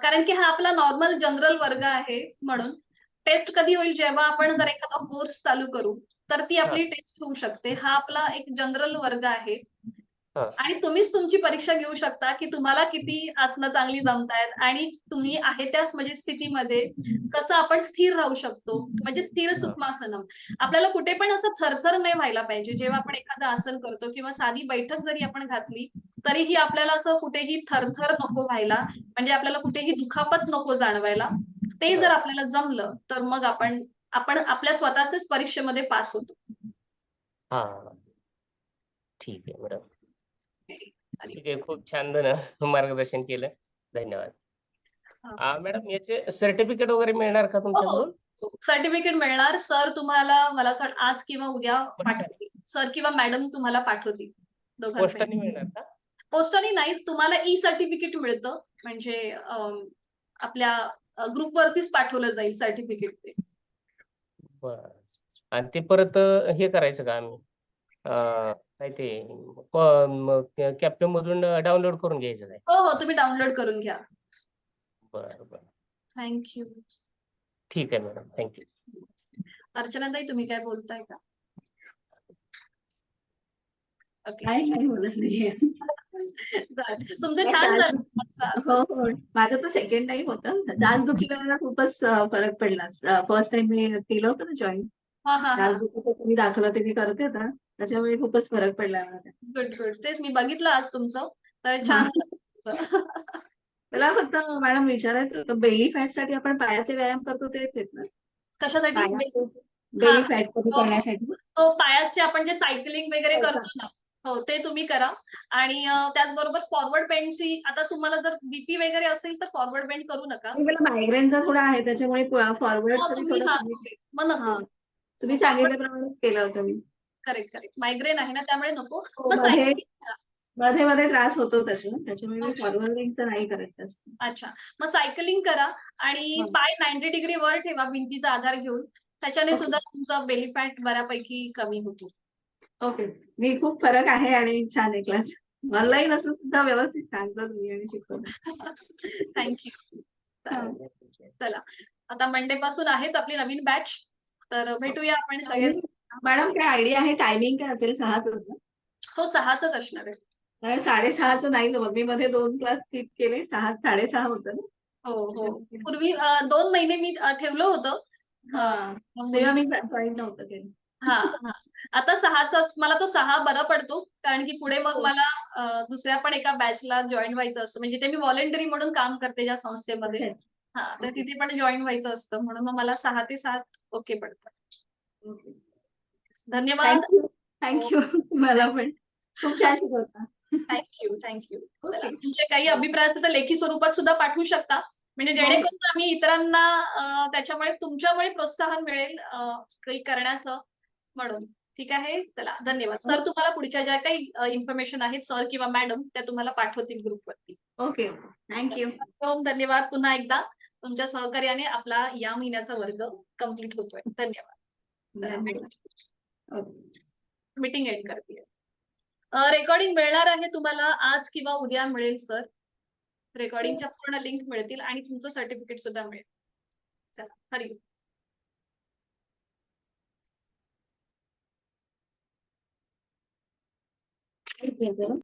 कारण की हा आपला नॉर्मल जनरल वर्ग आहे म्हणून. टेस्ट कधी होईल जेव्हा आपण जर एखादा कोर्स चालू करू तर ती हां, आपली टेस्ट होऊ शकते. हा आपला एक जनरल वर्ग आहे हां. आणि तुम्हीच तुमची परीक्षा घेऊ शकता की तुम्हाला किती आसनं चांगली जमतायत आणि तुम्ही आहे त्याच म्हणजे स्थितीमध्ये कसं आपण स्थिर राहू शकतो. म्हणजे स्थिर सुखमासनम. आपल्याला कुठे पण असं थरथर नाही व्हायला पाहिजे जेव्हा आपण एखादं आसन करतो किंवा साधी बैठक जरी आपण घातली तरीही आपल्याला असं कुठेही थरथर नको व्हायला, म्हणजे आपल्याला कुठेही दुखापत नको जाणवायला. ते जर आपल्याला जमलं तर मग आपण आपण आपल्या स्वतःच्याच परीक्षेमध्ये पास होतो. हां. ठीक आहे मॅडम. आणि ठीक आहे. खूप छान मार्गदर्शन केलं. धन्यवाद. हा. मॅडम याचे सर्टिफिकेट वगैरे मिळणार का हो, हो. तुमच्याकडून? सर्टिफिकेट मिळणार. सर तुम्हाला मला असं वाटतं आज किंवा उद्या पोस्टाने? पाठवतील. सर किंवा मॅडम तुम्हाला पाठवतील पोस्टाने दोघांपैकी. मिळणार का? पोस्टाने नाही, तुम्हाला ई सर्टिफिकेट मिळतं. म्हणजे आपल्या ग्रुपवरतीच पाठवलं जाईल सर्टिफिकेट ते. बरं. आणि ते परत हे करायचं का आम्ही? काय ते कॅप्टनमधून डाउनलोड करून घ्यायचं काय? हो, हो. तुम्ही डाउनलोड करून घ्या. बरं, बरं. Thank you. ठीक आहे मॅडम. Thank you. अर्चनाताई तुम्ही काय बोलताय का? ओके. नाही बोलत नाहीये. चालेल. तुमचं नाही, छान डास झालं आजचं हो, असं. हो. माझं तर सेकंड टाईम होतं. डासदुखीला मला खूपच फरक पडला. फर्स्ट टाईम मी केलं होतं ना जॉइन. हां, हां, हां. डासदुखीचं तुम्ही दाखवलं ते मी करते आता. त्याच्यामुळे खूपच फरक पडला मला. Good, good. तेच मी बघितलं आज तुमचं. तर छान हां. झालं तुमचं. मला फक्त मॅडम विचारायचं होतं बेली फॅटसाठी आपण पायाचे व्यायाम करतो तेच आहेत ना? कशासाठी? पायाचे हां. बेली फॅट कमी हो, हो. करण्यासाठी? हो, पायाचे आपण जे सायकलिंग वगैरे हो का? करतो ना, हो, ते तुम्ही करा आणि त्याचबरोबर फॉरवर्ड बेंडची आता तुम्हाला जर बीपी वगैरे असेल तर फॉरवर्ड बेंड करू नका. आणि मला मायग्रेनचा थोडा आहे त्याच्यामुळे फॉरवर्डचं तुम्ही थोडं हां, कमी. मग नको. हां. तुम्ही फॉरवर्ड सांगितल्याप्रमाणेच केलं होतं मी. Correct, correct. मायग्रेन आहे ना त्यामुळे नको. हो, मग मध्ये सायकलिंग करा. मध्ये-मध्ये त्रास होतो त्याचा. त्याच्यामुळे मी ओके. फॉरवर्डिंगचं नाही करत जास्त. अच्छा. मग सायकलिंग करा आणि हां. पाय 90 डिग्री वर ठेवा भिंतीचा आधार घेऊन. त्याच्याने ओके, सुद्धा तुमचा बेली फॅट बऱ्यापैकी कमी होतो. ओके. मी खूप फरक आहे आणि छान आहे क्लास. ऑनलाईन असून सुद्धा व्यवस्थित सांगता तुम्ही आणि शिकवता. Thank you. हां. चला. आता मंडे पासून आहेच आपली नवीन बॅच. तर भेटूया आपण सगळे. टायमिंग मॅडम काय आयडिया आहे टायमिंग काय असेल 6च ना? हो, 6च असणार आहे. कारण 6:30चं नाही जमत. मी मध्ये 2 क्लास स्किप केले. 6 6:30 होतं ना. हो, हो. त्याच्यामुळे पूर्वी 2 महिने मी ठेवलं होतं. अ, हां. तेव्हा मुलीच्या मी जॉइन नव्हतं केलं. हां, हां. आता 6चाच मला तो 6 बरा पडतो. कारण की पुढे मग हो. मला दुसऱ्या पण एका बॅचला जॉइन व्हायचं असतं. म्हणजे ते मी व्हॉलंटरी म्हणून काम करते ज्या संस्थेमध्ये. अच्छा, अच्छा. हा तर तिथे पण जॉईन व्हायचं असतं म्हणून मग मला 6 ते 7 ओके पडतं. ओके. धन्यवाद. थँक्यू. मला पण खूप छान शिकवता. थँक्यू. चला, ओके. तुमचे काही अभिप्राय असतील तर लेखी स्वरूपात सुद्धा पाठवू शकता. म्हणजे हो. जेणेकरून आम्ही इतरांना त्याच्यामुळे तुमच्यामुळे प्रोत्साहन मिळेल काही करण्याचं म्हणून. ठीक आहे. चला, धन्यवाद. सर तुम्हाला पुढच्या ज्या काही इन्फॉर्मेशन आहेत सर किंवा मॅडम त्या तुम्हाला पाठवतील ग्रुपवरती. ओके. थँक्यू. धन्यवाद पुन्हा एकदा. तुमच्या सहकार्याने आपला या महिन्याचा वर्ग कंप्लीट होतोय. धन्यवाद. धन्यवाद. ओके. मीटिंग एंड करते. रेकॉर्डिंग मिळणार आहे तुम्हाला आज किंवा उद्या मिळेल सर. रेकॉर्डिंगच्या पूर्ण लिंक मिळतील आणि तुमचं सर्टिफिकेट सुद्धा मिळेल. चला, हरी ओम.